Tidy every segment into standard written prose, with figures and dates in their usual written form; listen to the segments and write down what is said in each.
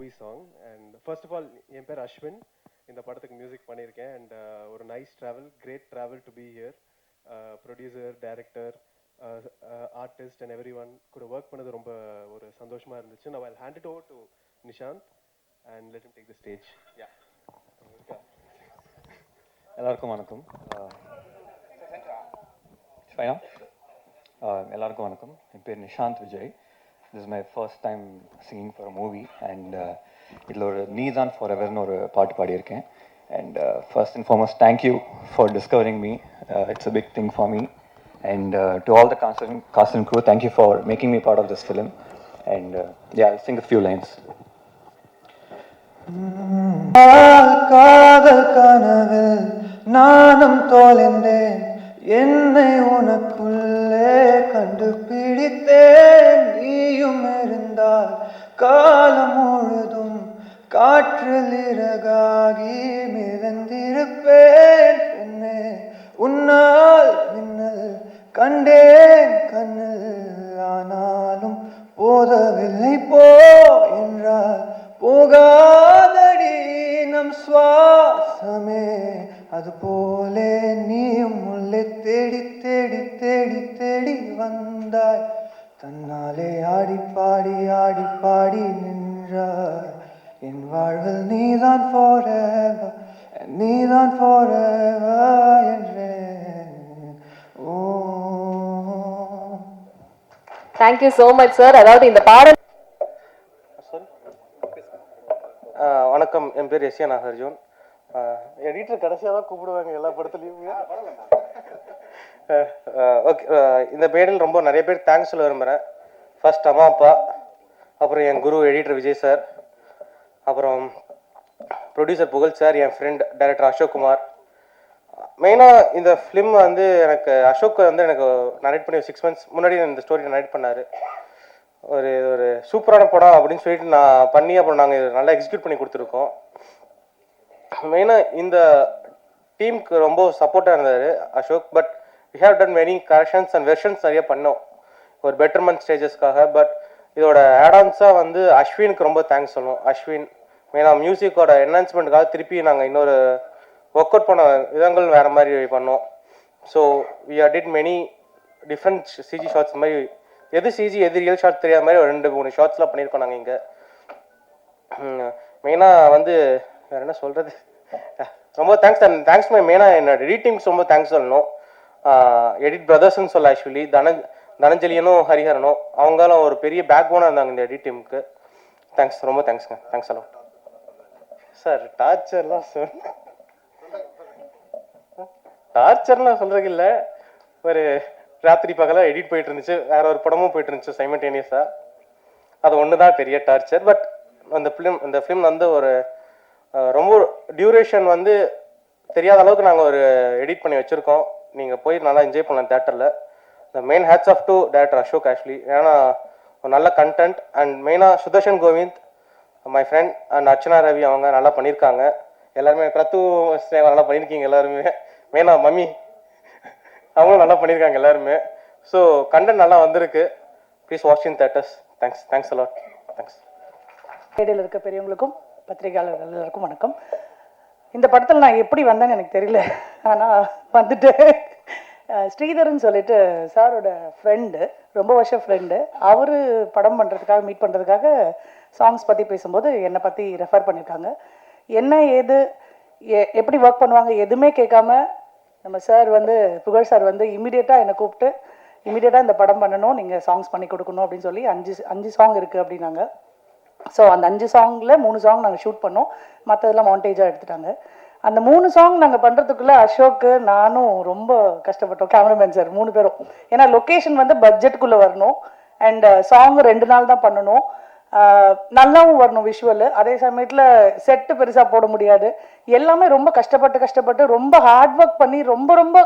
movie song. And first of all, என் பேர் அஸ்வின். இந்த படத்துக்கு மியூசிக் பண்ணியிருக்கேன். அண்ட் ஒரு nice travel, great travel to be here. Producer, director, artist and everyone கூட work பண்ணது ரொம்ப ஒரு சந்தோஷமாக இருந்துச்சு. நான் I'll hand it over to Nishanth and let him take the stage. Yeah, எல்லாருக்கும் வணக்கம். எல்லாருக்கும் வணக்கம். என் பேர் Nishanth Vijay. This is my first time singing for a movie and இதில் ஒரு நீதான் ஃபார் எவர்னு ஒரு பாட்டு பாடியிருக்கேன். And first and foremost, thank you for discovering me. It's a big thing for me. And to all the cast and crew, thank you for making me part of this film. And yeah, I'll sing a few lines. காதல் கனவில் நானும் தோலைந்தேன், என்னை உனக்குள்ளே கண்டுபிடித்தேன். நீயும் இருந்தால் காலம் முழுதும் காற்றில் இறகாகி மிதந்திருப்பேன். பெண்ணே, உன்னால் மின்னல் கண்டேன் கண்ணில், ஆனாலும் போதவில்லை போ என்றால் போகாதடி நம் சுவாசமே. அதுபோலே நீயும் உள்ளே தேடி தேடி தேடி தேடி வந்தாய். தன்னாலே ஆடி பாடி நின்றாய். என் வாழ்வில் நீதான் forever, நீதான் forever என்றேன். ஓ, Thank you so much sir. அதாவது இந்த பாடல் வணக்கம், என் பேர் எஸ்ஏ நாகார்ஜுன். எடிட்டர் கடைசியாக தான் கூப்பிடுவாங்க எல்லா படத்துலையும். ஓகே, இந்த பேரில் ரொம்ப நிறைய பேர் தேங்க்ஸ் சொல்ல விரும்புகிறேன். ஃபர்ஸ்ட் அம்மா அப்பா, அப்புறம் என் குரு எடிட்டர் விஜய் சார், அப்புறம் ப்ரொடியூசர் புகழ் சார், என் ஃப்ரெண்ட் டைரக்டர் அசோக் குமார். மெயினாக இந்த ஃபிலிம் வந்து எனக்கு அசோக் வந்து எனக்கு நரேட் பண்ணி 6 months முன்னாடி இந்த ஸ்டோரி நரேட் பண்ணார். ஒரு ஒரு சூப்பரான படம் அப்படின்னு சொல்லிட்டு நான் பண்ணி அப்புறம் நாங்கள் நல்லா எக்ஸிக்யூட் பண்ணி கொடுத்துருக்கோம். மெயினாக இந்த டீமுக்கு ரொம்ப சப்போர்ட்டாக இருந்தார் Ashok. But we have done many corrections and versions நிறைய பண்ணோம் ஒரு பெட்டர்மெண்ட் ஸ்டேஜஸ்க்காக. பட் இதோட ஆடான்ஸாக வந்து அஸ்வினுக்கு ரொம்ப தேங்க்ஸ் சொல்லணும். அஸ்வின் மெயினாக மியூசிக்கோட என்ஹான்ஸ்மெண்ட்டுக்காக திருப்பி நாங்கள் இன்னொரு ஒர்க் அவுட் பண்ண விதங்கள் வேறு மாதிரி பண்ணோம். So we are did many different CG shots மாதிரி, எது சிஜி எது ரியல் ஷார்ட் தெரியாத மாதிரி ஒரு 2-3 ஷார்ட்ஸ்லாம் பண்ணியிருக்கோம் நாங்கள் இங்கே. மெயினாக வந்து வேறு என்ன சொல்கிறது, ரொம்ப தேங்க்ஸ் மெயினாக என்னோட எடிட் டீம்ஸ் ரொம்ப தேங்க்ஸ் சொல்லணும். எடிட் பிரதர்ஸ்ன்னு சொல்ல ஆக்சுவலி தனஞ்சலியனும் ஹரிஹரனும் அவங்களும் ஒரு பெரிய பேக் போனாக இருந்தாங்க இந்த எடிட் டீமுக்கு. தேங்க்ஸ், ரொம்ப தேங்க்ஸ்ங்க. தேங்க்ஸ் எல்லாம் சார். டார்ச்சர்லாம் சொல்கிறது இல்லை, ஒரு ராத்திரி பகலாக எடிட் போயிட்டு இருந்துச்சு, வேற ஒரு படமும் போயிட்டு இருந்துச்சு சைமல்டேனியஸாக. அது ஒன்று தான் பெரிய டார்ச்சர். பட் இந்த ஃபிலிம் வந்து ஒரு ரொம்ப டியூரேஷன் வந்து தெரியாத அளவுக்கு நாங்கள் ஒரு எடிட் பண்ணி வச்சுருக்கோம். நீங்கள் போய் நல்லா என்ஜாய் பண்ணலாம் தேட்டரில். The main hats off to director Ashok actually. ஏன்னா ஒரு நல்ல கண்டென்ட். அண்ட் மெயினாக Sudharshan Govind my friend and Archana Ravi அவங்க நல்லா பண்ணியிருக்காங்க. எல்லாருமே பிரத்து நல்லா பண்ணியிருக்கீங்க எல்லாருமே. மெயினாக மம்மி அவங்களும் நல்லா பண்ணியிருக்காங்க எல்லாருமே. ஸோ கண்டென்ட் நல்லா வந்திருக்கு. Please watch in theatres. Thanks a lot. Thanks. மேடையில் இருக்க பெரியவங்களுக்கும் பத்திரிகையாளர்கள் எல்லாருக்கும் வணக்கம். இந்த படத்தில் நான் எப்படி வந்தேன்னு எனக்கு தெரியல, ஆனால் வந்துட்டு ஸ்ரீதர்ன்னு சொல்லிட்டு சாரோட ஃப்ரெண்டு, ரொம்ப வருஷம் ஃப்ரெண்டு, அவர் படம் பண்ணுறதுக்காக மீட் பண்ணுறதுக்காக சாங்ஸ் பற்றி பேசும்போது என்னை பற்றி ரெஃபர் பண்ணியிருக்காங்க. என்ன ஏது எப்படி ஒர்க் பண்ணுவாங்க எதுவுமே கேட்காம நம்ம சார் வந்து புகழ் சார் வந்து இமீடியட்டாக என்னை கூப்பிட்டு இமீடியட்டாக இந்த படம் பண்ணணும், நீங்கள் சாங்ஸ் பண்ணி கொடுக்கணும் அப்படின்னு சொல்லி 5 சாங் இருக்குது அப்படின்னாங்க. ஸோ அந்த 5 சாங்கில் 3 சாங் நாங்கள் ஷூட் பண்ணோம், மற்றதெல்லாம் மவுண்டேஜாக எடுத்துட்டாங்க. அந்த 3 சாங் நாங்கள் பண்ணுறதுக்குள்ளே அசோக்கு நானும் ரொம்ப கஷ்டப்பட்டோம், கேமராமேன் சார் 3 பேரும். ஏன்னா லொக்கேஷன் வந்து பட்ஜெட்டுக்குள்ளே வரணும் அண்ட் சாங் 2 நாள் தான் பண்ணணும், நல்லாவும் வரணும் விஷுவல். அதே சமயத்தில் செட்டு பெருசாக போட முடியாது. எல்லாமே ரொம்ப கஷ்டப்பட்டு ரொம்ப ஹார்ட் ஒர்க் பண்ணி ரொம்ப ரொம்ப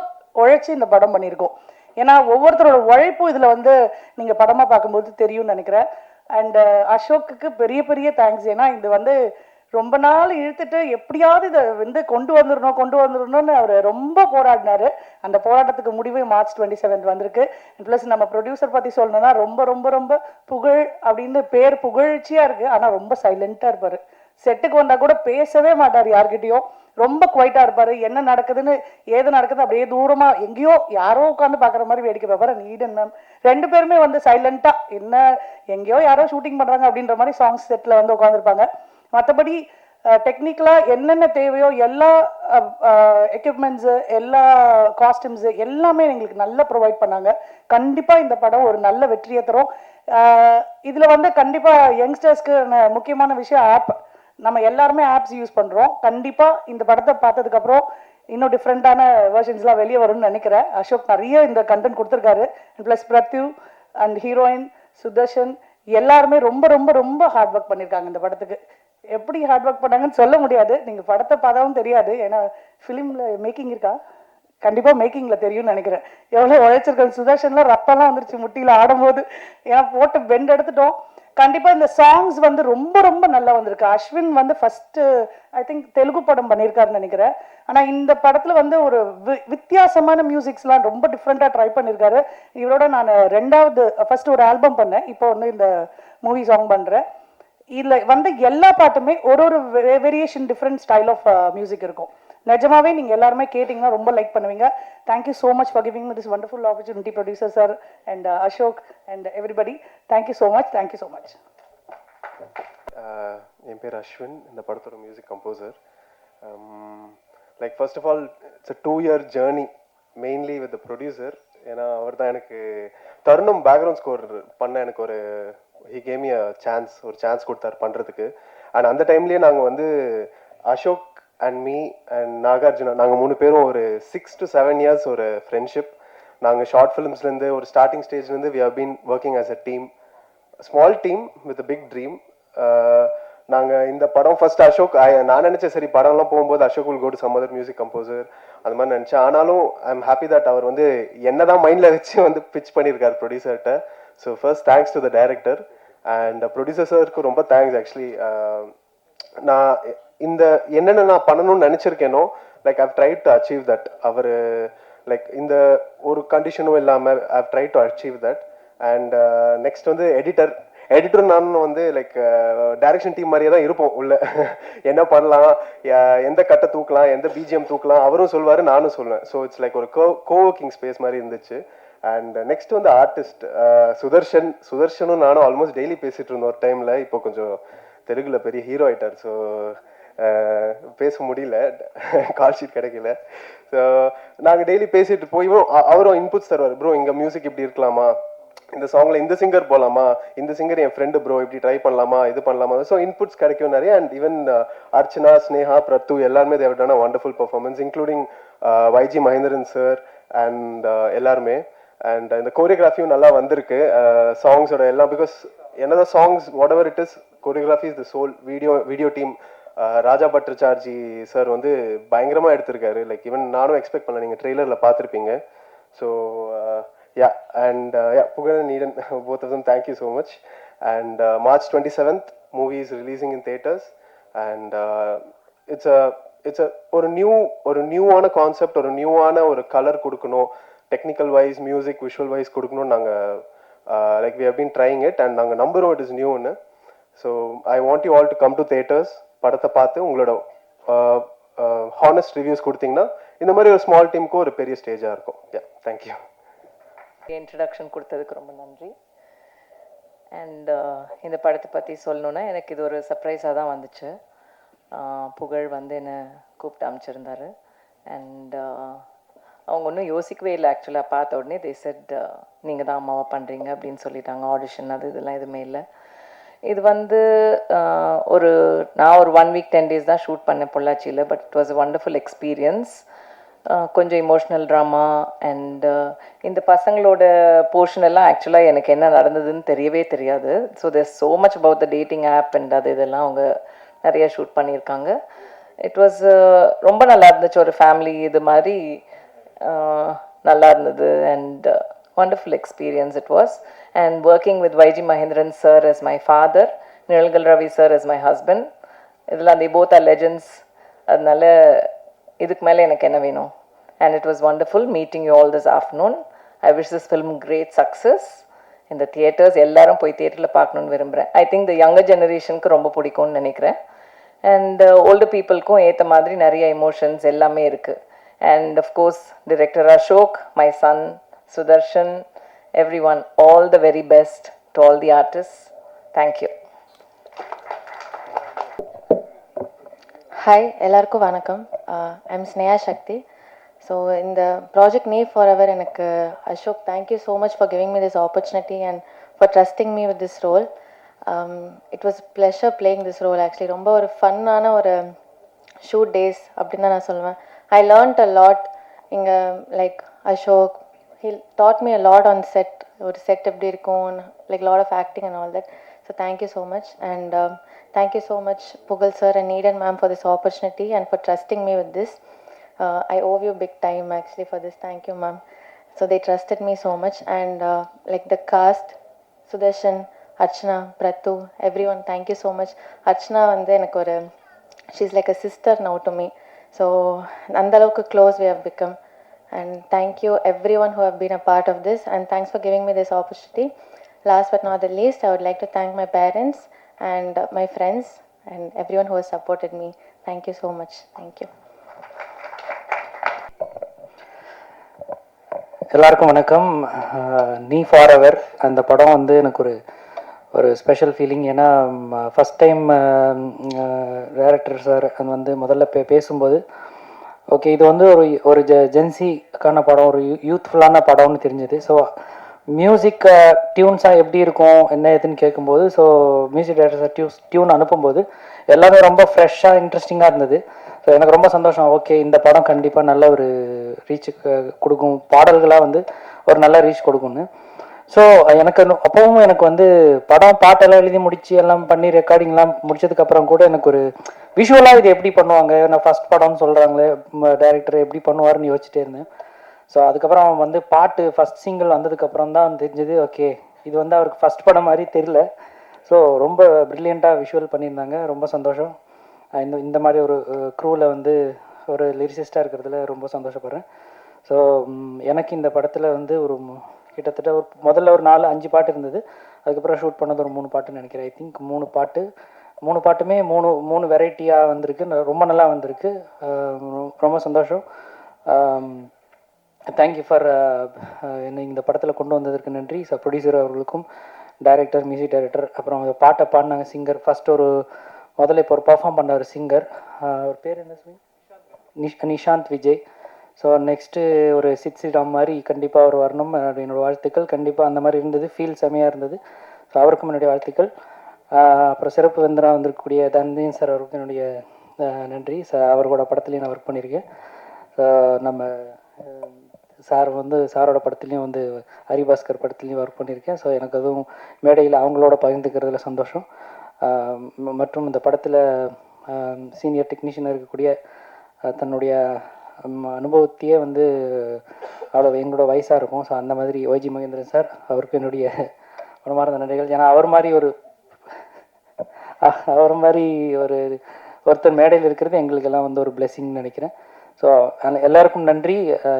உழைச்சி இந்த படம் பண்ணியிருக்கோம். ஏன்னா ஒவ்வொருத்தரோட உழைப்பும் இதில் வந்து நீங்கள் படமாக பார்க்கும்போது தெரியும்னு நினைக்கிறேன். அண்ட் அசோக்குக்கு பெரிய பெரிய தேங்க்ஸ். ஏன்னா இது வந்து ரொம்ப நாள் இழுத்துட்டு எப்படியாவது இதை வந்து கொண்டு வந்துடணும்னு அவர் ரொம்ப போராடினாரு. அந்த போராட்டத்துக்கு முடிவு மார்ச் 27 வந்திருக்கு. ப்ளஸ் நம்ம ப்ரொடியூசர் பற்றி சொல்லணும்னா ரொம்ப ரொம்ப ரொம்ப புகழ் அப்படின்னு பேர் புகழ்ச்சியாக இருக்குது. ஆனால் ரொம்ப சைலண்ட்டாக இருப்பார். செட்டுக்கு வந்தால் கூட பேசவே மாட்டார் யார்கிட்டையும். ரொம்ப குவைட்டாக இருப்பார். என்ன நடக்குதுன்னு ஏது நடக்குது அப்படியே தூரமாக எங்கேயோ யாரோ உட்காந்து பார்க்குற மாதிரி வேடிக்கை பார்ப்பார். நீடன் மேம் 2 பேருமே வந்து சைலண்ட்டாக என்ன எங்கேயோ யாரோ ஷூட்டிங் பண்ணுறாங்க அப்படின்ற மாதிரி சாங்ஸ் செட்டில் வந்து உட்காந்துருப்பாங்க. மற்றபடி டெக்னிக்கலாக என்னென்ன தேவையோ எல்லா எக்யூப்மெண்ட்ஸு எல்லா காஸ்டியூம்ஸு எல்லாமே எங்களுக்கு நல்லா ப்ரொவைட் பண்ணாங்க. கண்டிப்பாக இந்த படம் ஒரு நல்ல வெற்றியை தரும். இதில் வந்து கண்டிப்பாக யங்ஸ்டர்ஸ்க்கு முக்கியமான விஷயம் ஆப். நம்ம எல்லாருமே ஆப்ஸ் யூஸ் பண்ணுறோம். கண்டிப்பாக இந்த படத்தை பார்த்ததுக்கப்புறம் இன்னும் டிஃப்ரெண்ட்டான வெர்ஷன்ஸ்லாம் வெளியே வரும்னு நினைக்கிறேன். அசோக் நிறைய இந்த கண்டென்ட் கொடுத்துருக்காரு. Plus Pradyu and heroine Sudharshan எல்லாருமே ரொம்ப ரொம்ப ரொம்ப ஹார்ட் ஒர்க் பண்ணியிருக்காங்க இந்த படத்துக்கு. எப்படி ஹார்ட் ஒர்க் பண்ணாங்கன்னு சொல்ல முடியாது. நீங்கள் படத்தை பார்த்தாவும் தெரியாது. ஏன்னா ஃபிலிமில் மேக்கிங் இருக்கா, கண்டிப்பாக மேக்கிங்கில் தெரியும்னு நினைக்கிறேன். எவ்வளோ உழைச்சிருக்கேன். சுதர்ஷன்லாம் ரத்தம்லாம் வந்துருச்சு முட்டியில் ஆடும்போது. ஏன்னா போட்டு பெண்ட் எடுத்துட்டோம். கண்டிப்பாக இந்த சாங்ஸ் வந்து ரொம்ப ரொம்ப நல்லா வந்திருக்கு. அஸ்வின் வந்து ஃபஸ்ட்டு ஐ திங்க் தெலுங்கு படம் பண்ணியிருக்காருன்னு நினைக்கிறேன். ஆனால் இந்த படத்தில் வந்து ஒரு வித்தியாசமான மியூசிக்ஸ்லாம் ரொம்ப டிஃப்ரெண்ட்டாக ட்ரை பண்ணியிருக்காரு. இவரோட நான் ஃபஸ்ட்டு ஒரு ஆல்பம் பண்ணேன். இப்போ வந்து இந்த மூவி சாங் பண்ணுறேன். இதில் வந்து எல்லா பாட்டுமே ஒரு variation different style of music இருக்கும். நிஜமாவே நீங்கள் எல்லாருமே கேட்டிங்கன்னா ரொம்ப லைக் பண்ணுவீங்க. Thank you so much for giving me this wonderful opportunity producer sir and Ashok and everybody. Thank you so much. Thank you so much. என் பேர் அஸ்வின், இந்த படத்தோட music composer. Like first of all it's a 2-year journey mainly with the producer. ஏன்னா அவர் தான் எனக்கு தருணம் background score பண்ண எனக்கு ஒரு he came me a chance, ஒரு சான்ஸ் கொடுத்தாரு பண்ணுறதுக்கு. அண்ட் அந்த டைம்லேயே நாங்கள் வந்து Ashok and me and Nagarjuna நாங்கள் 3 பேரும் ஒரு 6 to 7 years ஒரு ஃப்ரெண்ட்ஷிப். நாங்கள் ஷார்ட் ஃபிலிம்ஸ்லேருந்து ஒரு ஸ்டார்டிங் ஸ்டேஜ்லேருந்து we have been working as a team, small team with a big dream. நாங்கள் இந்த படம் ஃபர்ஸ்ட் அசோக் நான் நினச்சேன் சரி படம்லாம் போகும்போது Ashok will go to some other music composer அந்த மாதிரி நினச்சேன். ஆனாலும் ஐ எம் ஹாப்பி தட் அவர் வந்து என்ன தான் மைண்டில் வச்சு வந்து பிச் பண்ணியிருக்காரு ப்ரொடியூசர்கிட்ட. So first thanks to the director and producer சாருக்கு ரொம்ப தேங்க்ஸ். ஆக்சுவலி நான் இந்த என்னென்ன நான் பண்ணணும்னு நினச்சிருக்கேனோ like I've try to achieve that. அவர் லைக் இந்த ஒரு கண்டிஷனும் இல்லாமல் I've try to achieve that. And next வந்து எடிட்டர் நானும் வந்து லைக் டைரக்ஷன் டீம் மாதிரியே தான் இருப்போம் உள்ள. என்ன பண்ணலாம், எந்த கட்டை தூக்கலாம், எந்த பிஜிஎம் தூக்கலாம் அவரும் சொல்லுவார், நானும் சொல்லுவேன். ஸோ இட்ஸ் லைக் ஒரு கோவர்க்கிங் ஸ்பேஸ் மாதிரி இருந்துச்சு. அண்ட் நெக்ஸ்ட் வந்து ஆர்டிஸ்ட் சுதர்ஷனும் நானும் ஆல்மோஸ்ட் டெய்லி பேசிட்டு இருந்தோம் ஒரு டைமில். இப்போ கொஞ்சம் தெலுங்குல பெரிய ஹீரோ ஆயிட்டார். ஸோ பேச முடியல, கால் ஷீட் கிடைக்கல. ஸோ நாங்கள் டெய்லி பேசிட்டு போய்வோம். அவரும் இன்புட்ஸ் தருவார். ப்ரோ இங்கே மியூசிக் இப்படி இருக்கலாமா, இந்த சாங்ல இந்த சிங்கர் போகலாமா, இந்த சிங்கர் என் ஃப்ரெண்டு ப்ரோ இப்படி ட்ரை பண்ணலாமா, இது பண்ணலாமா. ஸோ இன்புட்ஸ் கிடைக்கும் நிறைய. அண்ட் ஈவன் அர்ச்சனா, ஸ்னேஹா, பிரத்து எல்லாருமே they've done a wonderful performance including YG Mahendran sir and எல்லாருமே. அண்ட் இந்த கோரியோகிராஃபியும் நல்லா வந்திருக்கு சாங்ஸோட எல்லாம். பிகாஸ் என்னதான் songs whatever it is, choreography is the soul. Video team Raja Bhattacharjee sir வந்து பயங்கரமாக எடுத்திருக்காரு. லைக் ஈவன் நானும் எக்ஸ்பெக்ட் பண்ணல, நீங்கள் ட்ரெய்லரில் பார்த்துருப்பீங்க. So yeah, and yeah, Pugal and Needan, both of them, thank you so much. And March 27th, movie is releasing in theaters, and it's a ஒரு நியூவான concept, ஒரு நியூவான ஒரு கலர் கொடுக்கணும், technical wise, music, visual wise கொடுக்கணும். நாங்கள் like we have been trying it and நாங்கள் நம்புகிறோம் it is new ன்னு. So I want you all to come to theaters. படத்தை பார்த்து உங்களோட ஹானஸ்ட் ரிவ்யூஸ் கொடுத்தீங்கன்னா இந்த மாதிரி ஒரு ஸ்மால் டீமுக்கு ஒரு பெரிய ஸ்டேஜாக இருக்கும். yeah, thank you. இன்ட்ரடக்ஷன் கொடுத்ததுக்கு ரொம்ப நன்றி. அண்ட் இந்த படத்தை பற்றி சொல்லணுன்னா எனக்கு இது ஒரு சர்ப்ரைஸாக தான் வந்துச்சு. புகழ் வந்து என்னை கூப்பிட்டு அமைச்சிருந்தாரு. அண்ட் அவங்க ஒன்றும் யோசிக்கவே இல்லை. ஆக்சுவலாக பார்த்த உடனே தே செட் நீங்கள் தான் அம்மாவை பண்ணுறீங்க அப்படின்னு சொல்லிட்டாங்க. ஆடிஷன் அது இதெல்லாம் எதுவுமே இல்லை. இது வந்து நான் ஒரு 1 week 10 days தான் ஷூட் பண்ணேன் பொள்ளாச்சியில். But it was a wonderful experience. கொஞ்சம் இமோஷ்னல் ட்ராமா அண்ட் இந்த பசங்களோட போர்ஷன் எல்லாம் ஆக்சுவலாக எனக்கு என்ன நடந்ததுன்னு தெரியவே தெரியாது. So there so much about the dating app and அது இதெல்லாம் அவங்க நிறைய ஷூட் பண்ணியிருக்காங்க. இட் வாஸ் ரொம்ப நல்லா இருந்துச்சு. ஒரு ஃபேமிலி இது மாதிரி நல்லா இருந்தது. And wonderful experience it was. And working with YG Mahendran sir as my father, Nilgal Ravi sir as my husband, இதெல்லாம் they both are legends. அதனால இதுக்கு மேலே எனக்கு என்ன வேணும். and it was wonderful meeting you all this afternoon. I wish this film great success in the theatres. எல்லாரும் போய் தியேட்டரில் பார்க்கணுன்னு விரும்புகிறேன். I think the younger generationக்கு ரொம்ப பிடிக்கும்னு நினைக்கிறேன். And older peopleக்கும் ஏற்ற மாதிரி நிறைய எமோஷன்ஸ் எல்லாமே இருக்குது. And of course, director Ashok, my son Sudarshan, everyone, all the very best to all the artists. Thank you. Hi எல்லாருக்கும் வணக்கம். ஐம் ஸ்னேயா சக்தி. ஸோ இந்த ப்ராஜெக்ட் நீ ஃபார் எவர் எனக்கு Ashok thank you so much for giving me this opportunity and for trusting me with this role. It was pleasure playing this role. Actually ரொம்ப ஒரு ஃபன்னான ஒரு shoot days அப்படின்னு தான் நான் சொல்லுவேன். I learned a lot. இங்கே like Ashok he taught me a lot on set. ஒரு set எப்படி இருக்கும், like lot of acting and all that. So thank you so much. And thank you so much Pugal sir and Needan ma'am for this opportunity and for trusting me with this. I owe you big time actually for this. Thank you ma'am. So they trusted me so much. And like the cast, Sudarshan, Archana, Prathu, everyone, thank you so much. Archana வந்து எனக்கு ஒரு she's like a sister now to me. So அந்த அளவுக்கு close we have become. And thank you everyone who have been a part of this, and thanks for giving me this opportunity. Last but not the least, I would like to thank my parents and my friends and everyone who has supported me. Thank you so much. Thank you. எல்லாருக்கும் வணக்கம். நீ for ever அந்த படம் வந்து எனக்கு ஒரு special feeling. ஏன்னா first time director sir அது வந்து முதல்ல பேசும்போது ஓகே இது வந்து ஒரு ஜென்சிக்கான படம், ஒரு யூத்ஃபுல்லான படம்னு தெரிஞ்சது. ஸோ மியூசிக் டியூன்ஸாக எப்படி இருக்கும் என்ன ஏதுன்னு கேட்கும்போது, ஸோ மியூசிக் டைரக்டர் டியூன் அனுப்பும்போது எல்லாமே ரொம்ப ஃப்ரெஷ்ஷாக இன்ட்ரெஸ்டிங்காக இருந்தது. ஸோ எனக்கு ரொம்ப சந்தோஷம். ஓகே இந்த படம் கண்டிப்பாக நல்ல ஒரு ரீச் கொடுக்கும், பாடல்களாக வந்து ஒரு நல்ல ரீச் கொடுக்கும்னு. ஸோ எனக்கு அப்பவும் எனக்கு வந்து படம் பாட்டெல்லாம் எழுதி முடித்து எல்லாம் பண்ணி ரெக்கார்டிங்லாம் முடிச்சதுக்கப்புறம் கூட எனக்கு ஒரு விஷுவலாக இது எப்படி பண்ணுவாங்க, நான் ஃபஸ்ட் படம்னு சொல்கிறாங்களே டைரக்டர் எப்படி பண்ணுவார்னு யோசிச்சுட்டே இருந்தேன். ஸோ அதுக்கப்புறம் வந்து பாட்டு ஃபஸ்ட் சிங்கிள் வந்ததுக்கப்புறம் தான் தெரிஞ்சது ஓகே இது வந்து அவருக்கு ஃபஸ்ட் படம் மாதிரி தெரியல. ஸோ ரொம்ப ப்ரில்லியண்ட்டாக விஷுவல் பண்ணியிருந்தாங்க. ரொம்ப சந்தோஷம். இந்த மாதிரி ஒரு க்ரூவில் வந்து ஒரு லிரிசிஸ்டாக இருக்கிறதுல ரொம்ப சந்தோஷப்படுறேன். ஸோ எனக்கு இந்த படத்தில் வந்து ஒரு கிட்டத்தட்ட ஒரு முதல்ல ஒரு 4-5 பாட்டு இருந்தது. அதுக்கப்புறம் ஷூட் பண்ணது ஒரு 3 பாட்டுன்னு நினைக்கிறேன். ஐ திங்க் 3 பாட்டுமே 3 வெரைட்டியாக வந்திருக்கு. ரொம்ப நல்லா வந்திருக்கு. ரொம்ப சந்தோஷம். தேங்க்யூ ஃபார் என்னை இந்த படத்தில் கொண்டு வந்ததற்கு நன்றி. ஸோ ப்ரொடியூசர் அவர்களுக்கும், டைரக்டர், மியூசிக் டைரக்டர், அப்புறம் பாட்டை பாடினாங்க சிங்கர். ஃபஸ்ட்டு முதல்ல இப்போ ஒரு பர்ஃபார்ம் பண்ண ஒரு சிங்கர், ஒரு பேர் என்ன சொல்லி நிஷாந்த் விஜய். ஸோ நெக்ஸ்ட்டு ஒரு சித்ஸ்ரீராம் மாதிரி கண்டிப்பாக அவர் வரணும், என்னோடய வாழ்த்துக்கள். கண்டிப்பாக அந்த மாதிரி இருந்தது, ஃபீல் செமையாக இருந்தது. ஸோ அவருக்கும் என்னுடைய வாழ்த்துக்கள். அப்புறம் சிறப்பு விருந்தினராக வந்திருக்கக்கூடிய தன்தீன் சார் அவருக்கும் என்னுடைய நன்றி. அவரோட படத்துலேயும் நான் ஒர்க் பண்ணியிருக்கேன். ஸோ நம்ம சார் வந்து சாரோட படத்துலேயும் வந்து ஹரிபாஸ்கர் படத்துலேயும் ஒர்க் பண்ணியிருக்கேன். ஸோ எனக்கு அதுவும் மேடையில் அவங்களோட பகிர்ந்துக்கிறதுல சந்தோஷம். மற்றும் இந்த படத்தில் சீனியர் டெக்னீஷியனாக இருக்கக்கூடிய தன்னுடைய அனுபவத்தையே வந்து அவ்வளோ எங்களோட வயசாக இருக்கும். ஸோ அந்த மாதிரி ஒய்ஜி மகேந்திரன் சார் அவருக்கு என்னுடைய மனமார்ந்த நன்றிகள். ஏன்னா அவர் மாதிரி ஒருத்தர் மேடையில் இருக்கிறது எங்களுக்கெல்லாம் வந்து ஒரு பிளெஸிங்னு நினைக்கிறேன். ஸோ எல்லாருக்கும் நன்றி.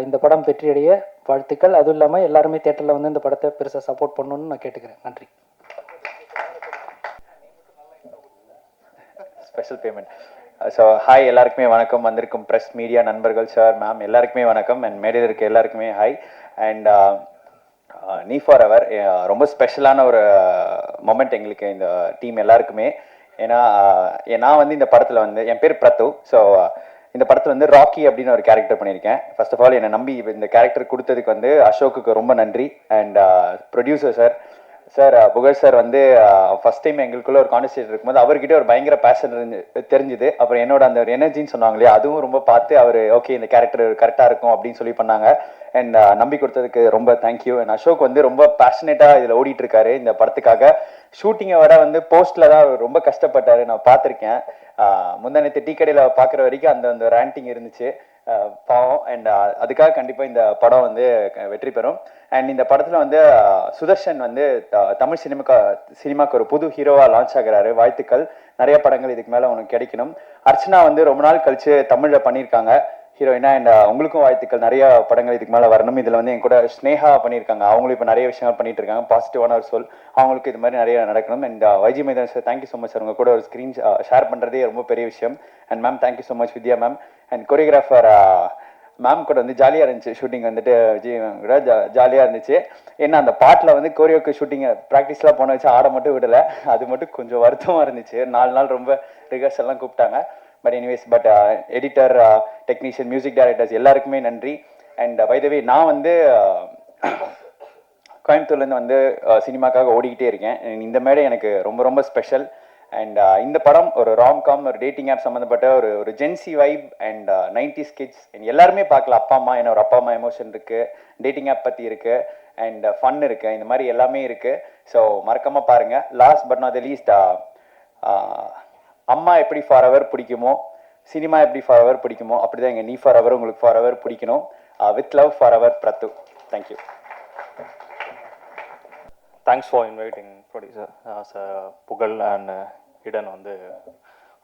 இந்த படம் வெற்றியடைய வாழ்த்துக்கள். அதுவும் இல்லாமல் எல்லாருமே தியேட்டரில் வந்து இந்த படத்தை பெருசாக சப்போர்ட் பண்ணணும்னு நான் கேட்டுக்கிறேன். நன்றி. Special payment. ஸோ ஹாய், எல்லாருக்குமே வணக்கம். வந்திருக்கும் ப்ரெஸ் மீடியா நண்பர்கள், சார், மேம் எல்லாருக்குமே வணக்கம். அண்ட் மேடையில் இருக்க எல்லாருக்குமே ஹாய். அண்ட் நீ ஃபார் எவர் ரொம்ப ஸ்பெஷலான ஒரு மொமெண்ட் எங்களுக்கு இந்த டீம் எல்லாருக்குமே. ஏன்னா நான் வந்து இந்த படத்தில் வந்து என் பேர் பிரத்து. ஸோ இந்த படத்தில் வந்து ராக்கி அப்படின்னு ஒரு கேரக்டர் பண்ணியிருக்கேன். ஃபர்ஸ்ட் ஆஃப் ஆல் என்னை நம்பி இந்த கேரக்டர் கொடுத்ததுக்கு வந்து அசோக்குக்கு ரொம்ப நன்றி. அண்ட் ப்ரொடியூசர் சார் புகழ் சார் வந்து ஃபர்ஸ்ட் டைம் எங்களுக்குள்ள ஒரு கான்வர்சேஷன் இருக்கும்போது அவர்கிட்ட ஒரு பயங்கர பேஷன் தெரிஞ்சுது. அப்புறம் என்னோட அந்த ஒரு எனர்ஜின்னு சொன்னாங்க இல்லையா, அதுவும் ரொம்ப பார்த்து அவர் ஓகே இந்த கேரக்டர் கரெக்டாக இருக்கும் அப்படின்னு சொல்லி பண்ணாங்க. அண்ட் நம்பி கொடுத்ததுக்கு ரொம்ப தேங்க்யூ. அண்ட் அசோக் வந்து ரொம்ப பேஷனேட்டாக இதில் ஓடிட்டு இருக்காரு இந்த படத்துக்காக. ஷூட்டிங்கை வர வந்து போஸ்ட்ல தான் ரொம்ப கஷ்டப்பட்டாரு, நான் பார்த்துருக்கேன். முந்தானத்து டீ கடையில் பார்க்குற வரைக்கும் அந்த ரேண்டிங் இருந்துச்சு, பாவம். அண்ட் அதுக்காக கண்டிப்பாக இந்த படம் வந்து வெற்றி பெறும். அண்ட் இந்த படத்தில் வந்து சுதர்ஷன் வந்து தமிழ் சினிமாக்கு ஒரு புது ஹீரோவாக லான்ச் ஆகிறாரு. வாழ்த்துக்கள். நிறைய படங்கள் இதுக்கு மேலே உனக்கு கிடைக்கணும். அர்ச்சனா வந்து ரொம்ப நாள் கழிச்சு தமிழில் பண்ணியிருக்காங்க. ஹீரோயினா. அண்ட் உங்களுக்கும் வாழ்த்துக்கள், நிறைய படங்கள் இதுக்கு மேலே வரணும். இதில் வந்து என் கூட ஸ்னேகா பண்ணியிருக்காங்க, அவங்களும் இப்போ நிறைய விஷயங்கள் பண்ணிட்டு இருக்காங்க, பாசிட்டிவான ஒரு சொல். அவங்களுக்கு இது மாதிரி நிறைய நடக்கணும். And YG maidan sir, thank you so much sir, உங்கள் கூட ஒரு ஸ்க்ரீன் ஷேர் பண்ணுறதே ரொம்ப பெரிய விஷயம். And ma'am thank you so much, Vidya ma'am. And choreographer ma'am கூட வந்து ஜாலியாக இருந்துச்சு ஷூட்டிங் வந்துட்டு, விஜய் மேம் கூட ஜாலியாக இருந்துச்சு. ஏன்னா அந்த பாட்டில் வந்து கோரியோக்கு ஷூட்டிங் ப்ராக்டிஸ்லாம் போன வச்சு ஆட மட்டும் விடலை, அது மட்டும் கொஞ்சம் வருத்தமாக இருந்துச்சு. 4 நாள் ரொம்ப ரிஹர்சல்லாம் கூப்பிட்டாங்க. But anyways, but editor, technician, music directors எல்லாருக்குமே நன்றி. அண்ட் பை த வே, நான் வந்து கோயம்புத்தூர்லேருந்து வந்து சினிமாக்காக ஓடிக்கிட்டே இருக்கேன். இந்த மேடை எனக்கு ரொம்ப ரொம்ப ஸ்பெஷல். அண்ட் இந்த படம் ஒரு ராம்காம், ஒரு டேட்டிங் ஆப் சம்மந்தப்பட்ட ஒரு gen Z vibe and 90s kids எல்லாருமே பார்க்கலாம். அப்பா அம்மா, என்ன ஒரு அப்பா அம்மா எமோஷன் இருக்குது, டேட்டிங் ஆப் பற்றி இருக்குது, அண்ட் ஃபன் இருக்குது, இந்த மாதிரி எல்லாமே இருக்குது. ஸோ மறக்காமல் பாருங்கள். Last but not the least, அம்மா எப்படி ஃபார் எவர் பிடிக்குமோ, சினிமா எப்படி ஃபார் எவர் பிடிக்குமோ, அப்படி தான் எங்கள் நீ ஃபார் எவர் உங்களுக்கு ஃபார் எவர் பிடிக்கணும். With love for ever, பிரத்து. Thank you. Thanks for inviting producer புகழ் அண்ட் இடன் வந்து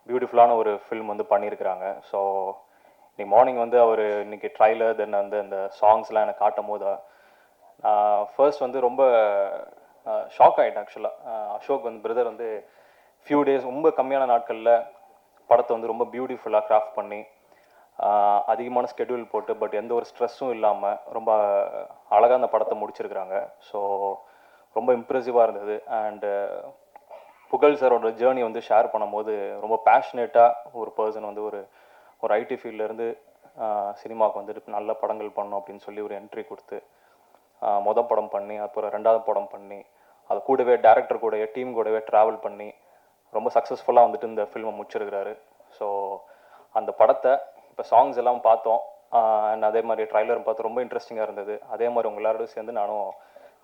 பியூட்டிஃபுல்லான ஒரு ஃபில்ம் வந்து பண்ணியிருக்கிறாங்க. ஸோ இன்னைக்கு மார்னிங் வந்து அவர் இன்னைக்கு ட்ரைலர் தென் வந்து அந்த சாங்ஸ்லாம் எனக்கு காட்டும் போது ஃபர்ஸ்ட் வந்து ரொம்ப ஷாக் ஆகிட்டேன். ஆக்சுவலாக அசோக் வந்து பிரதர் வந்து ஃபியூ டேஸ், ரொம்ப கம்மியான நாட்களில் படத்தை வந்து ரொம்ப பியூட்டிஃபுல்லாக கிராஃப்ட் பண்ணி அதிகமான ஸ்கெடியூல் போட்டு, பட் எந்த ஒரு ஸ்ட்ரெஸ்ஸும் இல்லாமல் ரொம்ப அழகாக அந்த படத்தை முடிச்சிருக்கிறாங்க. ஸோ ரொம்ப இம்ப்ரெசிவாக இருந்தது. அண்டு புகழ் சாரோட ஜேர்னி வந்து ஷேர் பண்ணும்போது ரொம்ப பேஷனேட்டாக ஒரு பர்சன் வந்து ஒரு ஐடி ஃபீல்ட்லேருந்து சினிமாவுக்கு வந்துட்டு நல்ல படங்கள் பண்ணணும் அப்படின்னு சொல்லி ஒரு என்ட்ரி கொடுத்து மொதல் படம் பண்ணி, அப்புறம் 2வது படம் பண்ணி, அது கூடவே டேரக்டர் கூடவே டீம் கூடவே ட்ராவல் பண்ணி ரொம்ப சக்ஸஸ்ஃபுல்லாக வந்துட்டு இந்த ஃபில்மை முடிச்சிருக்கிறாரு. ஸோ அந்த படத்தை இப்போ சாங்ஸ் எல்லாம் பார்த்தோம், அண்ட் அதே மாதிரி ட்ரைலரும் பார்த்து ரொம்ப இன்ட்ரெஸ்டிங்காக இருந்தது. அதே மாதிரி உங்கள் எல்லாரோடும் சேர்ந்து நானும்